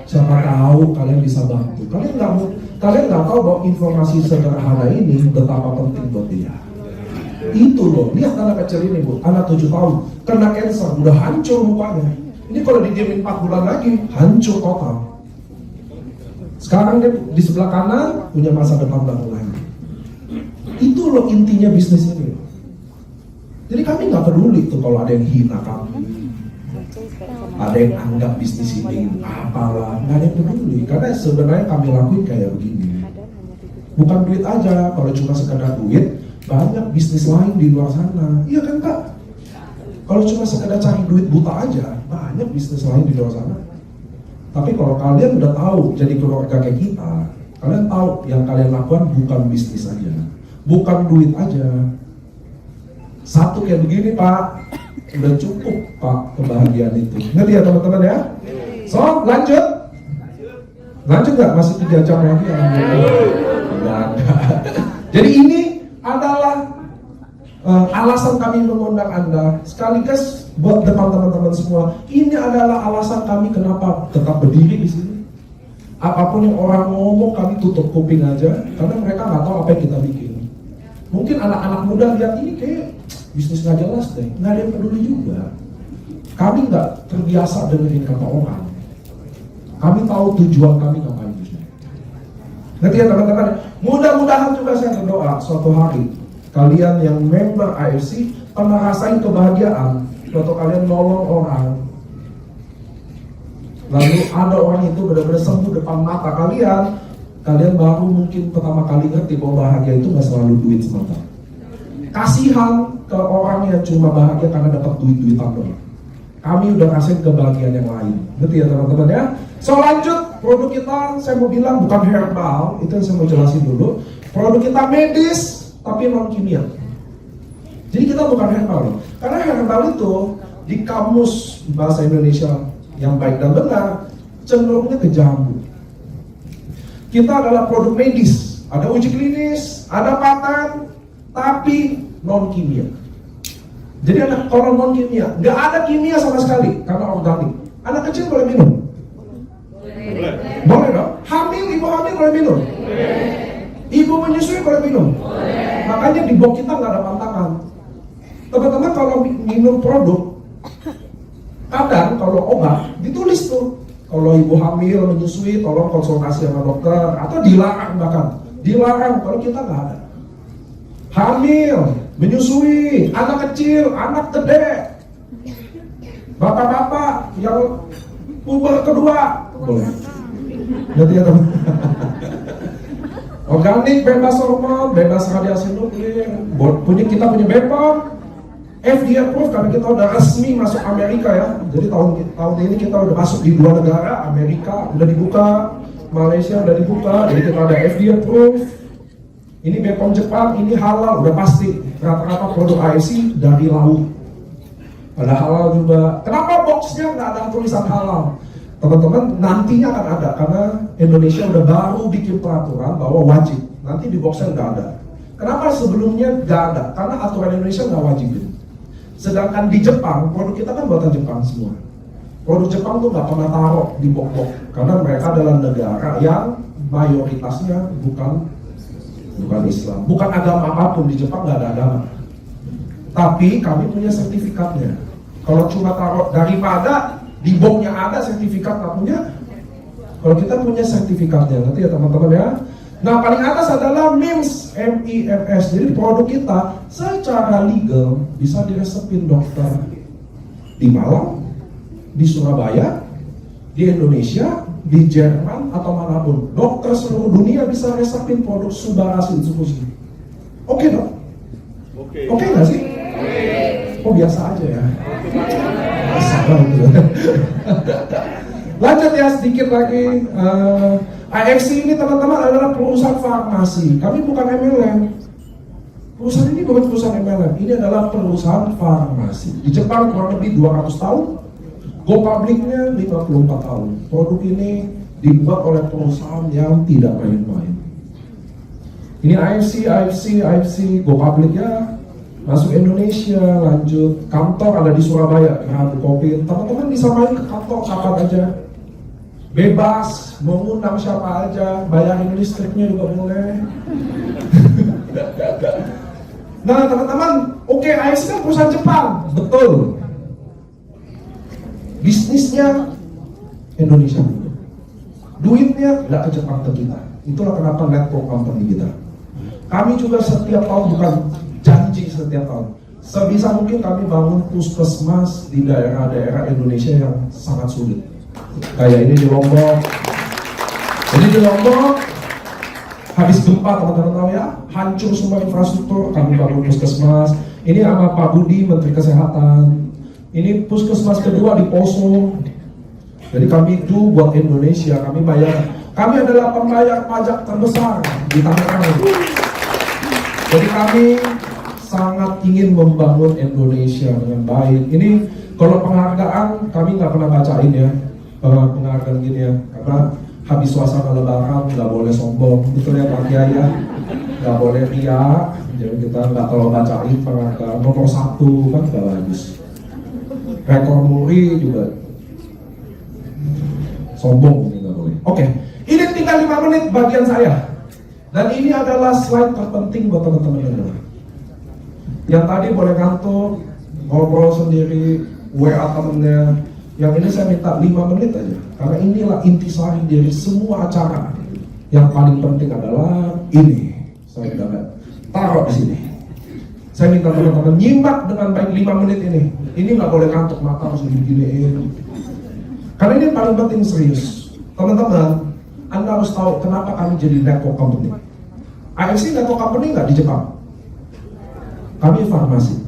Siapa tahu kalian bisa bantu. Kalian nggak tahu bahwa informasi sederhana ini betapa penting buat dia. Itu loh, lihat anak kecil ini bu, anak 7 tahun, kena cancer, udah hancur mukanya. Ini kalau didiemin 4 bulan lagi, hancur total. Sekarang dia di sebelah kanan punya masa depan baru lagi. Itu loh intinya bisnis ini. Jadi kami nggak peduli tuh kalau ada yang hina kami, ada yang anggap bisnis ini apalah, nggak ada yang peduli. Karena sebenarnya kami lakuin kayak begini. Bukan duit aja, kalau cuma sekedar duit, banyak bisnis lain di luar sana. Iya kan Pak? Kalau cuma sekedar cari duit buta aja, banyak bisnis lain di luar sana. Tapi kalau kalian udah tahu jadi keluarga kayak kita, kalian tahu yang kalian lakukan bukan bisnis aja, bukan duit aja. Satu kayak begini Pak, udah cukup Pak kebahagiaan itu. Ngerti ya teman-teman ya? So, lanjut nggak? Masih 3 jam lagi ya? Nggak ada. Jadi ini adalah alasan kami mengundang Anda. Sekaligus buat depan teman-teman semua, ini adalah alasan kami kenapa tetap berdiri di sini. Apapun yang orang ngomong, kami tutup kuping aja, karena mereka nggak tahu apa yang kita bikin. Mungkin anak-anak muda lihat ini kayak bisnis nggak jelas deh, nggak ada yang peduli juga. Kami nggak terbiasa dengerin kata orang. Kami tahu tujuan kami ngapain. Nanti ya teman-teman, mudah-mudahan juga saya berdoa suatu hari kalian yang member AFC pernah rasain kebahagiaan waktu kalian nolong orang, lalu ada orang itu benar-benar sembuh depan mata kalian. Kalian baru mungkin pertama kali ngerti bahwa bahagia itu nggak selalu duit semata. Kasihan ke orang yang cuma bahagia karena dapat duit-duitan doang. Kami udah rasain kebahagiaan yang lain. Ngerti ya teman-teman ya? So lanjut, produk kita saya mau bilang bukan herbal, itu yang saya mau jelasin dulu. Produk kita medis tapi non kimia. Jadi kita bukan herbal loh. Karena herbal itu di kamus bahasa Indonesia yang baik dan benar cenderungnya ke jamu. Kita adalah produk medis, ada uji klinis, ada paten, tapi non kimia. Jadi kalau non kimia, nggak ada kimia sama sekali karena organik. Anak kecil boleh minum? Boleh dong. Ibu hamil boleh minum? Ibu menyusui boleh minum? Makanya di box kita nggak ada pantangan. Teman-teman kalau minum produk, kadang kalau obat ditulis tuh, kalau ibu hamil menyusui tolong konsultasi sama dokter, atau dilarang bahkan. Dilarang, kalau kita nggak ada. Hamil, menyusui, anak kecil, anak gede, bapak-bapak yang puber kedua, boleh. Nanti ya teman. Organik, bebas hormon, bebas radiasi nuklir. Kita punya BPOM, FDA approved karena kita udah resmi masuk Amerika ya. Jadi tahun ini kita udah masuk di 2 negara, Amerika udah dibuka, Malaysia udah dibuka, jadi kita ada FDA approved. Ini BPOM Jepang, ini halal, udah pasti. Rata-rata produk AFC dari laut. Ada halal juga. Kenapa boxnya nggak ada tulisan halal? Teman-teman, nantinya akan ada, karena Indonesia udah baru bikin peraturan bahwa wajib. Nanti di boxnya nggak ada. Kenapa sebelumnya nggak ada? Karena aturan Indonesia nggak wajibin. Sedangkan di Jepang, produk kita kan buatan Jepang semua. Produk Jepang tuh nggak pernah taruh di box-box, karena mereka adalah negara yang mayoritasnya bukan Islam, bukan agama apapun. Di Jepang nggak ada agama. Tapi kami punya sertifikatnya. Kalau cuma taruh daripada di boxnya ada sertifikat nggak punya, kalau kita punya sertifikatnya, nanti ya teman-teman ya. Nah paling atas adalah MIMS, MIMS. Jadi produk kita secara legal bisa diresepin dokter di Malang, di Surabaya, di Indonesia, di Jerman atau manapun. Dokter seluruh dunia bisa resepin produk Subarasin Tsukushi. Oke dong? Oke nggak sih? Oh biasa aja ya. Biasa banget. Lanjut ya sedikit lagi. IFC ini teman-teman adalah perusahaan farmasi. Kami bukan MLM. Perusahaan ini bukan perusahaan MLM. Ini adalah perusahaan farmasi. Di Jepang kurang lebih 200 tahun. Go publicnya 54 tahun. Produk ini dibuat oleh perusahaan yang tidak main-main. Ini IFC, Go public ya. Masuk Indonesia, lanjut. Kantor ada di Surabaya. Rabu Kopi. Teman-teman bisa main ke kantor kapan aja. Bebas, mau ngundang siapa aja, bayarin listriknya juga boleh. Nah teman-teman, oke, IFC kan perusahaan Jepang, betul. Bisnisnya Indonesia, duitnya nggak ke Jepang ke kita. Itulah kenapa network company kita. Kami juga setiap tahun, bukan janji setiap tahun, sebisa mungkin kami bangun puskesmas di daerah-daerah Indonesia yang sangat sulit. Kayak ini di Lombok. Jadi di Lombok habis gempa teman-teman tahu ya, hancur semua infrastruktur, kami bangun puskesmas. Ini sama Pak Budi Menteri Kesehatan. Ini puskesmas kedua di Poso. Jadi kami itu buat Indonesia, kami bayar. Kami adalah pembayar pajak terbesar di tanah kami. Jadi kami sangat ingin membangun Indonesia dengan baik. Ini kalau penghargaan kami nggak pernah bacain ya. Penghargaan gini ya, karena habis suasana lebaran nggak boleh sombong, betul ya Pak Kiai ya, nggak boleh riak, jadi kita nggak kalau bacain penghargaan nomor 1 kan nggak bagus, rekor muri juga sombong, ini nggak boleh. Oke, ini tinggal 5 menit bagian saya, dan ini adalah slide terpenting buat teman-teman yang tadi boleh ngantuk, ngobrol sendiri, WA temennya. Yang ini saya minta 5 menit aja, karena inilah intisari dari semua acara. Yang paling penting adalah ini, saya udah taruh di sini. Saya minta teman-teman nyimak dengan baik 5 menit ini. Ini nggak boleh ngantuk, mata harus diginiin. Karena ini paling penting, serius. Teman-teman, Anda harus tahu kenapa kami jadi network company. IFC network company nggak di Jepang. Kami farmasi.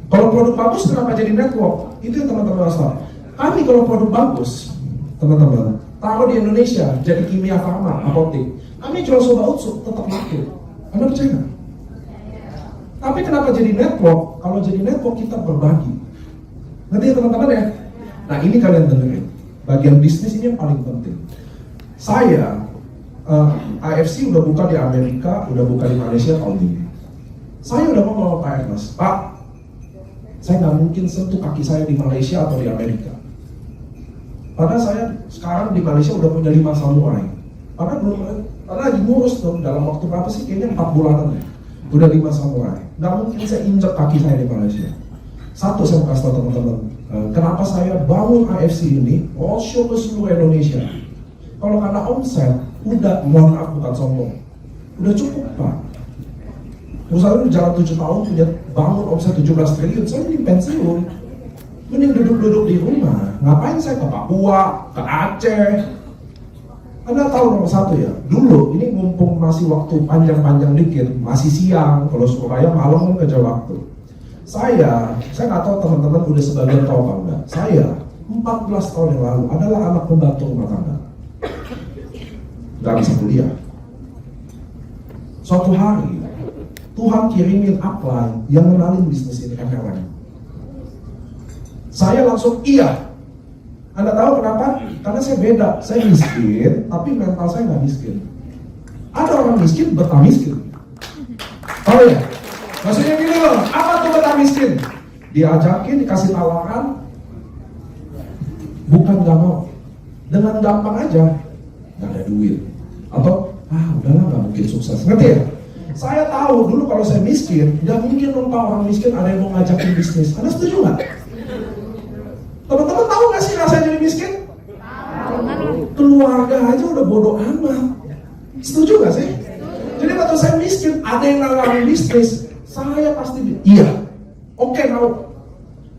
Kalau produk bagus kenapa jadi network? Itu yang teman-teman harus tahu. Kami kalau produk bagus, teman-teman, taruh di Indonesia, jadi kimia farma, apotek. Kami jual soba utsuk, tetap laku. Anda percaya nggak? Tapi kenapa jadi network? Kalau jadi network kita berbagi. Nanti ya teman-teman ya. Nah ini kalian dengerin. Bagian bisnis ini yang paling penting. Saya, IFC udah buka di Amerika, udah buka di Malaysia tahun ini. Saya udah ngomong sama Pak Ernest, Pak, saya nggak mungkin sentuh kaki saya di Malaysia atau di Amerika. Padahal saya sekarang di Malaysia udah punya 5 samurai. Padahal belum, karena lagi ngurus tuh dalam waktu berapa sih? Kayaknya 4 bulanan ya. Udah 5 samurai. Nggak mungkin saya injek kaki saya di Malaysia. Satu saya mau kasih tau teman-teman. Kenapa saya bangun AFC ini? Roadshow ke seluruh Indonesia. Kalau karena omset, udah, mohon maaf bukan sombong. Udah cukup Pak. Perusahaan ini jalan 7 tahun punya bangun omset 17 triliun. Saya ini pensiun. Mending duduk-duduk di rumah. Ngapain saya ke Papua, ke Aceh? Anda tahu nomor 1 ya, dulu ini mumpung masih waktu panjang-panjang dikit, masih siang, kalau Surabaya malam kan kerja waktu. Saya nggak tahu teman-teman udah sebagian tahu apa enggak. Saya 14 tahun yang lalu adalah anak pembantu rumah tangga. Nggak bisa kuliah. Suatu hari, Tuhan kirimin upline yang mengenalin bisnis ini MLM. Saya langsung iya. Anda tahu kenapa? Karena saya beda. Saya miskin, tapi mental saya nggak miskin. Ada orang miskin, betah miskin. Oh iya, maksudnya gini loh, apa tuh kata miskin? Diajakin, dikasih tawaran, bukan gak mau, dengan gampang aja, gak ada duit, atau udahlah gak mungkin sukses, ngerti ya? Saya tahu dulu kalau saya miskin, gak mungkin lupa orang miskin ada yang mau ngajakin bisnis. Anda setuju gak? Teman-teman tahu gak sih rasanya jadi miskin? Keluarga aja udah bodoh amat. Setuju gak sih? Jadi waktu saya miskin, ada yang nawarin bisnis, saya pasti iya, oke, mau.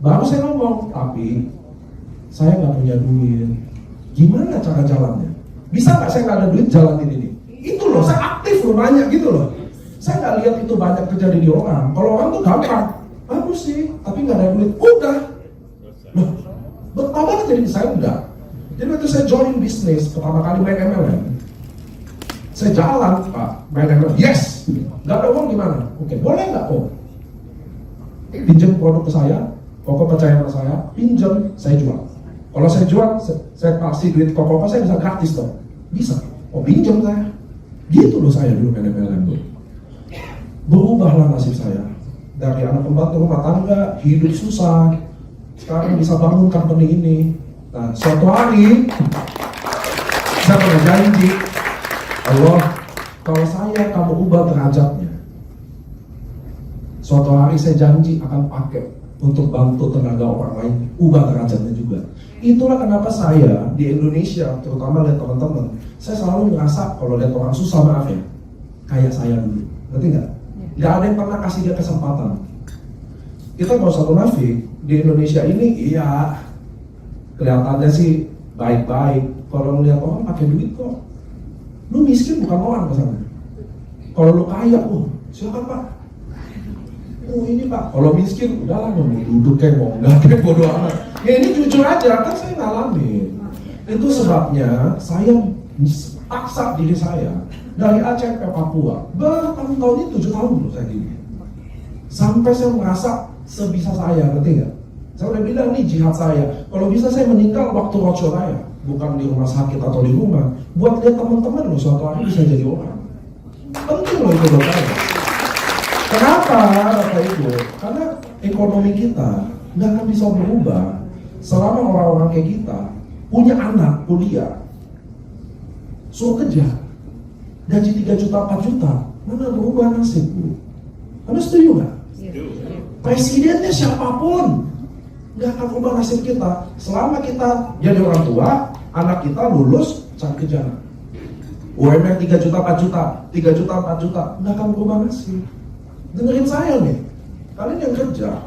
Baru saya ngomong, tapi saya gak punya duit. Gimana cara jalannya? Bisa gak saya gak ada duit jalanin ini? Itu loh, saya aktif loh, nanya gitu loh. Saya gak lihat itu banyak terjadi di orang. Kalau orang tuh gampang, bagus sih, tapi gak ada duit, udah. Loh, betapa banget jadi saya enggak. Jadi waktu saya join bisnis, pertama kali main MLM, saya jalan, Pak, main MLM, yes, gak ada uang gimana? Oke, boleh gak? Oh, pinjam produk ke saya, Koko percaya sama saya, pinjam, saya jual. Kalau saya jual, saya kasih duit ke Koko, saya bisa gratis dong. Bisa, oh pinjam saya. Gitu loh saya dulu main MLM tuh. Berubahlah nasib saya. Dari anak pembantu rumah tangga, hidup susah, sekarang bisa bangun company ini. Nah, suatu hari saya pernah janji, Allah, kalau saya kamu ubah derajatnya, suatu hari saya janji akan pakai untuk bantu tenaga orang lain, ubah derajatnya juga. Itulah kenapa saya di Indonesia, terutama lihat teman-teman, saya selalu ngerasa kalau lihat orang susah, maaf ya, kayak saya dulu, ngerti nggak? Nggak ada yang pernah kasih dia kesempatan. Kita nggak usah munafik, di Indonesia ini iya kelihatannya sih baik-baik. Kalau melihat orang pakai duit kok, lu miskin bukan orang kesana. Kalau lu kaya, silakan Pak. Ini Pak, kalau miskin udahlah, mau duduk kayak mau enggak kayak bodo amat. Ya ini jujur aja, kan saya ngalamin. Itu sebabnya saya paksa diri saya dari Aceh ke Papua. Bertahun-tahun ini 7 tahun loh saya gini. Sampai saya merasa sebisa saya, ngerti nggak? Saya udah bilang nih jihad saya. Kalau bisa saya meninggal waktu roadshow saya, bukan di rumah sakit atau di rumah. Buat lihat teman-teman loh suatu hari bisa jadi orang. Penting loh itu buat saya. Kenapa Bapak Ibu? Karena ekonomi kita nggak akan bisa berubah selama orang-orang kayak kita punya anak kuliah, suruh kerja, gaji 3 juta, 4 juta, mana berubah nasib Bu? Anda setuju nggak? Presidennya siapapun nggak akan ubah nasib kita selama kita jadi orang tua, anak kita lulus cari kerja. UMR 3 juta, 4 juta, 3 juta, 4 juta, nggak akan berubah nasib. Dengerin saya nih, kalian yang kerja,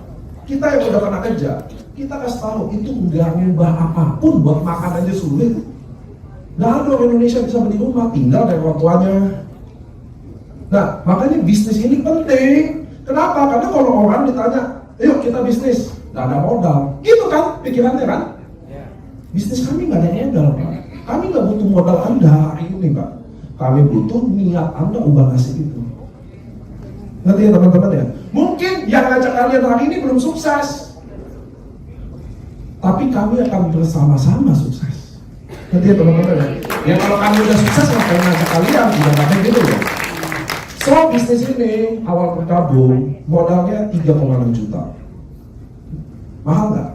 kita yang udah pernah kerja, kita kasih tahu itu nggak ngubah apapun, buat makan aja sulit. Nggak ada orang Indonesia bisa beli rumah, tinggal dari orang tuanya. Nah, makanya bisnis ini penting. Kenapa? Karena kalau orang ditanya, ayo kita bisnis, nggak ada modal, gitu kan pikirannya kan? Bisnis kami nggak ada modal Pak. Kami nggak butuh modal Anda hari ini Pak. Kami butuh niat Anda ubah nasib itu. Nanti ya teman-teman ya, mungkin yang ngajak kalian hari ini belum sukses, tapi kami akan bersama-sama sukses. Nanti ya teman-teman ya, ya kalau kami udah sukses ngapain ngajak kalian, udah ngapain gitu ya. So bisnis ini awal bergabung modalnya 3,6 juta. Mahal nggak?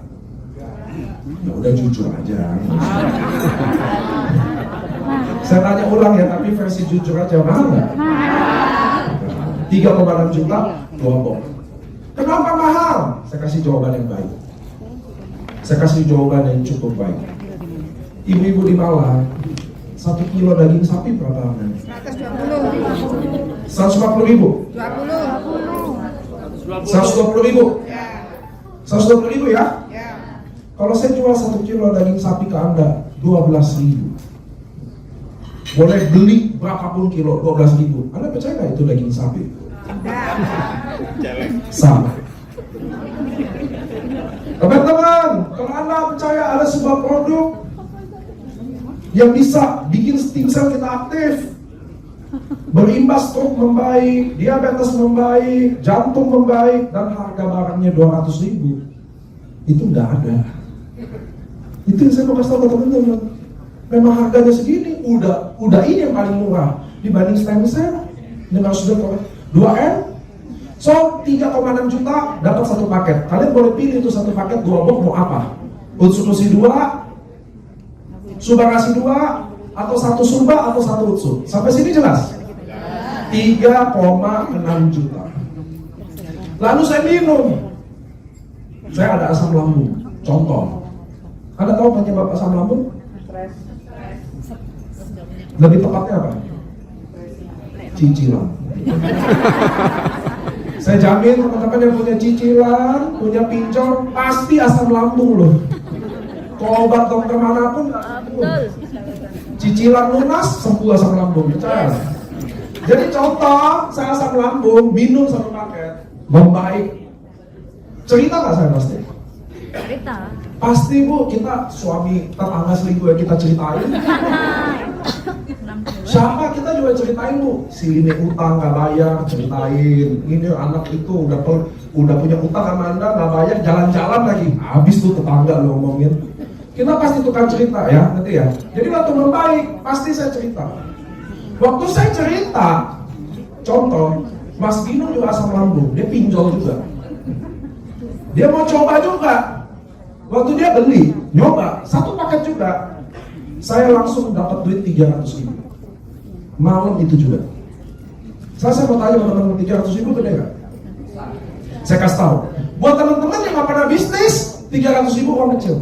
Ya udah jujur aja. Saya tanya ulang ya, tapi versi jujur aja, mahal nggak? 3,6 juta, 2 box. Kenapa mahal? Saya kasih jawaban yang baik. Saya kasih jawaban yang cukup baik. Ibu-ibu di Malang, 1 kilo daging sapi berapa harganya? 140 ribu? 120 ribu? 120 ribu ya? Kalau saya jual 1 kilo daging sapi ke Anda, 12 ribu. Boleh beli berapapun kilo, 12 ribu. Anda percaya nggak itu daging sapi? Sama. Teman-teman, kalau Anda percaya ada sebuah produk yang bisa bikin stem cell kita aktif, berimbas stroke membaik, diabetes membaik, jantung membaik, dan harga barangnya 200 ribu, itu nggak ada. Itu yang saya mau kasih tahu ke teman-teman. Memang harganya segini, udah ini yang paling murah dibanding stem cell dengan sudah 2M So 3,6 juta dapat satu paket. Kalian boleh pilih itu satu paket 2 box mau apa? Utsukushi 2, Subarashi 2, atau 1 Suba atau 1 Utsu. Sampai sini jelas? 3,6 juta. Lalu saya minum. Saya ada asam lambung. Contoh. Anda tahu penyebab asam lambung? Lebih tepatnya apa? Cicilan. Saya jamin teman-teman yang punya cicilan, punya pinjol, pasti asam lambung loh. Kalau obat dokter manapun, cicilan lunas, sembuh asam lambung, percaya. Jadi contoh, saya asam lambung, minum satu paket, membaik. Cerita nggak saya pasti? Cerita. Pasti bu, kita suami tetangga selingkuh yang kita ceritain. Siapa kita juga ceritain bu, si ini utang nggak bayar, ceritain. Ini anak itu udah punya utang sama anda nggak bayar, jalan-jalan lagi. Habis tuh tetangga lo ngomongin. Kita pasti tukang cerita ya, nanti ya. Jadi waktu membaik, pasti saya cerita. Waktu saya cerita, contoh, Mas Bino juga asam lambung, dia pinjol juga. Dia mau coba juga. Waktu dia beli, nyoba, satu paket juga. Saya langsung dapat duit 300.000. Malam itu juga. Saya mau tanya teman-teman, 300.000 gede gak? Saya kasih tahu. Buat teman-teman yang gak pernah bisnis, 300.000 uang kecil.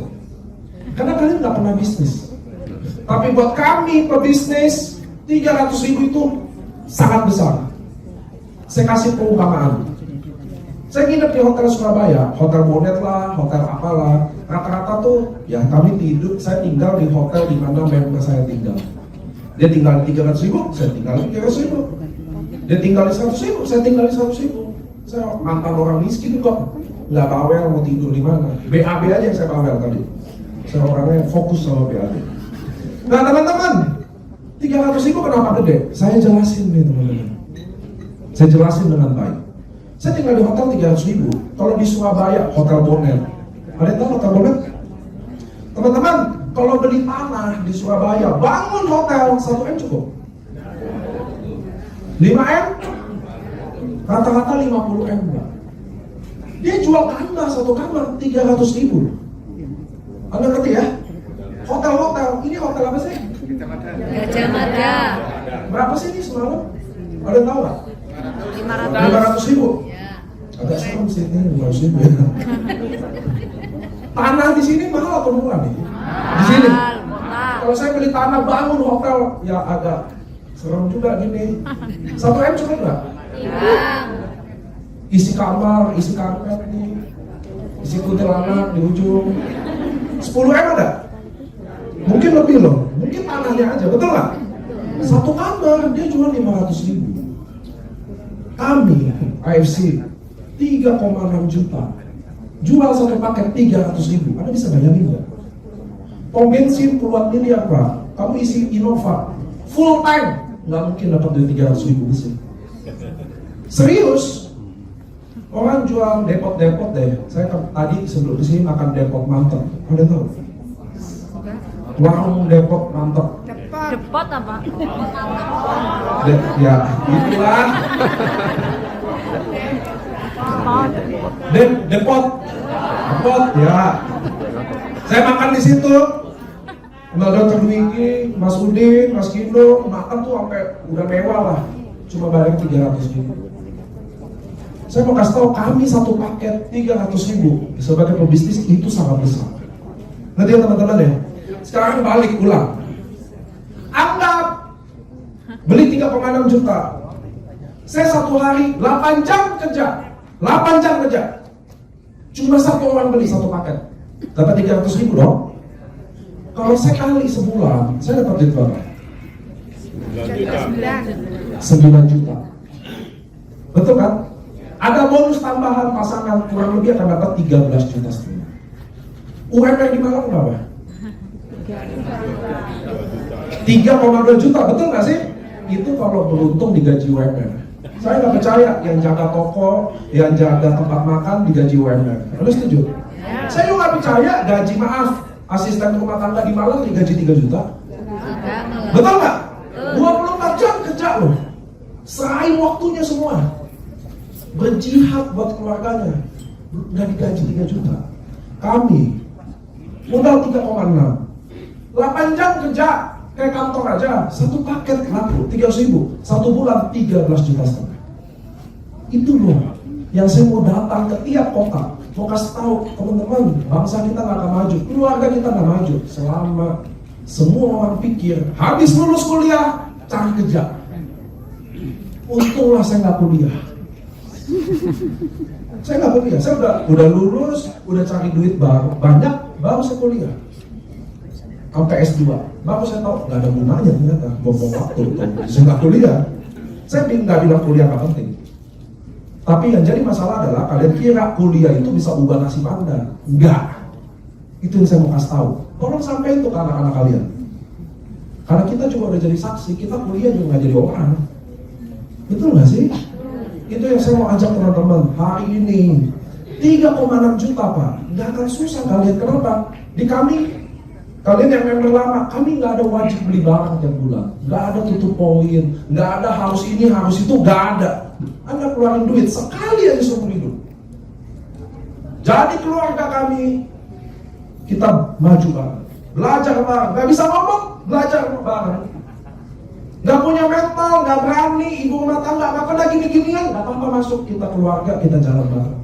Karena kalian gak pernah bisnis. Tapi buat kami pebisnis, 300.000 itu sangat besar. Saya kasih perumpamaan. Saya nginep di hotel Surabaya, hotel Bonet lah, hotel apalah. Rata-rata tuh, ya kami tidur, saya tinggal di hotel di mana member saya tinggal. Dia tinggal di 300.000, saya tinggal di 300.000. Dia tinggal di 100.000, saya tinggal di 100.000. Saya mantan orang miskin kok, nggak bawel mau tidur di mana. BAB aja yang saya bawel tadi. Saya orangnya fokus sama BAB. Nah teman-teman, 300.000 kenapa gede? Saya jelasin nih teman-teman. Saya jelasin dengan baik. Saya tinggal di hotel 300.000. Kalau di Surabaya, hotel Bonet. Ada yang tahu hotel Bonet? Teman-teman, kalau beli tanah di Surabaya, bangun hotel 1M cukup. 5M? Rata-rata 50M. Dia jual kamar, satu kamar 300.000. Anda ngerti ya? Hotel-hotel, ini hotel apa sih? Gajah Mada. Berapa sih ini semalam? Ada yang tahu nggak? 500.000. Ya. Agak serem sih ini 500.000 ya. Tanah di sini mahal atau murah nih? Di sini. Kalau saya beli tanah bangun hotel, ya agak serem juga gini. 1M cukup nggak? Iya. Isi kamar, isi karpet nih, isi kuntilanak di ujung. 10M ada? Mungkin lebih loh, mungkin tanahnya aja, betul nggak? Satu kamar dia jual 500.000. Kami AFC 3,6 juta, jual satu paket 300.000. Anda bisa bayangin nggak? Pom bensin puluhan miliar pak, kamu isi Innova full tank, nggak mungkin dapat duit 300.000 sih. Serius? Orang jual depot-depot deh. Saya tadi sebelum kesini makan depot mantep. Ada tahu? Warung depot mantep. Depot apa? Ya, itulah. Depot, ya. Saya makan di situ. Mbak Dr. Dwiki, Mas Udin, Mas Kindo, makan tuh sampai udah mewah lah. Cuma bayar 300.000. Saya mau kasih tahu kami satu paket 300.000 sebagai pebisnis itu sangat besar. Nanti ya teman-teman ya. Sekarang balik ulang. Anggap beli 3,6 juta. Saya satu hari 8 jam kerja. 8 jam kerja. Cuma satu orang beli satu paket. Dapat 300.000 dong. Kalau saya kali sebulan, saya dapat duit berapa? 9 juta. Betul kan? Ada bonus tambahan pasangan kurang lebih akan dapat 13 juta setengah. UMR di Malang berapa? 3,2 juta, betul nggak sih? Itu kalau beruntung digaji UMR. Saya nggak percaya yang jaga toko, yang jaga tempat makan digaji UMR. Anda setuju? Saya juga nggak percaya gaji asisten rumah tangga di Malang digaji 3 juta. Betul nggak? 24 jam kerja loh. Serahin waktunya semua. berjihad buat keluarganya, nggak digaji 3 juta. Kami modal 3,6, 8 jam kerja kayak kantor aja, satu paket laku 300.000, 1 bulan 13,5 juta. Itu loh yang saya mau datang ke tiap kota, mau kasih tahu teman-teman, bangsa kita nggak akan maju, keluarga kita nggak maju selama semua orang pikir habis lulus kuliah cari kerja. Untunglah saya nggak kuliah. Saya nggak kuliah, saya udah lulus, udah cari duit banyak, baru saya kuliah. Sampai S2, baru saya tahu nggak ada gunanya ternyata, bom-bom waktu. Saya nggak kuliah. Saya nggak bilang kuliah nggak penting. Tapi yang jadi masalah adalah kalian kira kuliah itu bisa ubah nasib Anda. Enggak. Itu yang saya mau kasih tahu. Tolong sampaikan itu ke anak-anak kalian. Karena kita juga udah jadi saksi, kita kuliah juga nggak jadi orang. Betul nggak sih? Itu yang saya mau ajak teman-teman hari ini. 3,6 juta Pak, nggak akan susah kalian. Kenapa? Di kami, kalian yang member lama, kami nggak ada wajib beli barang tiap bulan, nggak ada tutup poin, nggak ada harus ini harus itu, nggak ada. Anda keluarin duit sekali aja seumur hidup. Jadi keluarga kami, kita maju bareng, belajar bareng, nggak bisa ngomong, belajar bareng. Nggak punya mental, nggak berani, ibu rumah tangga, nggak pernah gini-ginian, nggak apa-apa masuk, kita keluarga, kita jalan bareng.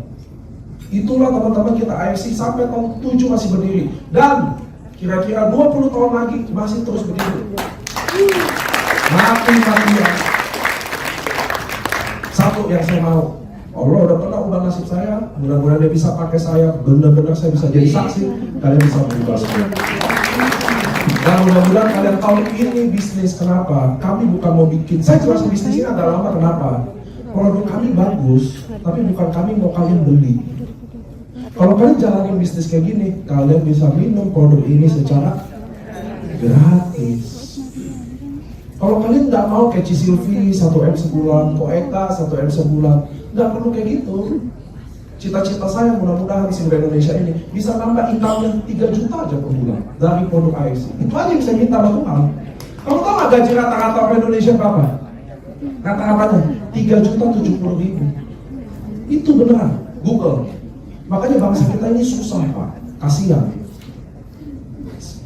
Itulah teman-teman kita AFC sampai tahun 7 masih berdiri. Dan kira-kira 20 tahun lagi masih terus berdiri. Mati-matian. Satu yang saya mau, Allah udah pernah ubah nasib saya, mudah-mudahan dia bisa pakai saya, benar-benar saya bisa jadi saksi, kalian bisa berubah semua. Dan mudah-mudahan kalian tahu ini bisnis. Kenapa? Kami bukan mau bikin, saya jelas bisnis ini agak lama. Kenapa? Produk kami bagus, tapi bukan kami mau kalian beli. Kalau kalian jalanin bisnis kayak gini, kalian bisa minum produk ini secara gratis. Kalau kalian nggak mau kayak Cisilvi 1M sebulan, Koeka 1M sebulan, nggak perlu kayak gitu. Cita-cita saya mudah-mudahan Simba Indonesia ini bisa nambah income-nya 3 juta aja per bulan dari produk AFC. Itu aja yang saya minta sama Tuhan. Kamu tahu nggak gaji rata-rata orang Indonesia berapa? Rata-ratanya 3.070.000. Itu beneran, Google. Makanya bangsa kita ini susah Pak, kasihan.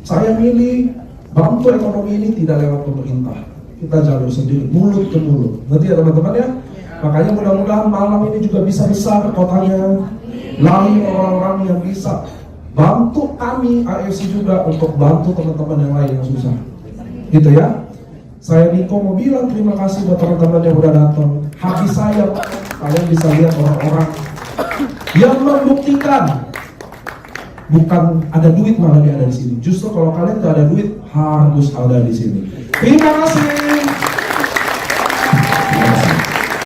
Saya milih bantu ekonomi ini tidak lewat pemerintah, kita jalur sendiri, mulut ke mulut. Nanti ya teman-teman ya. Makanya mudah-mudahan malam ini juga bisa besar kotanya, lari orang-orang yang bisa bantu kami AFC juga untuk bantu teman-teman yang lain yang susah. Gitu ya. Saya Niko mau bilang terima kasih buat teman-teman yang udah datang. Hati saya, kalian bisa lihat orang-orang yang membuktikan bukan ada duit malah dia ada di sini. Justru kalau kalian nggak ada duit harus ada di sini. Terima kasih.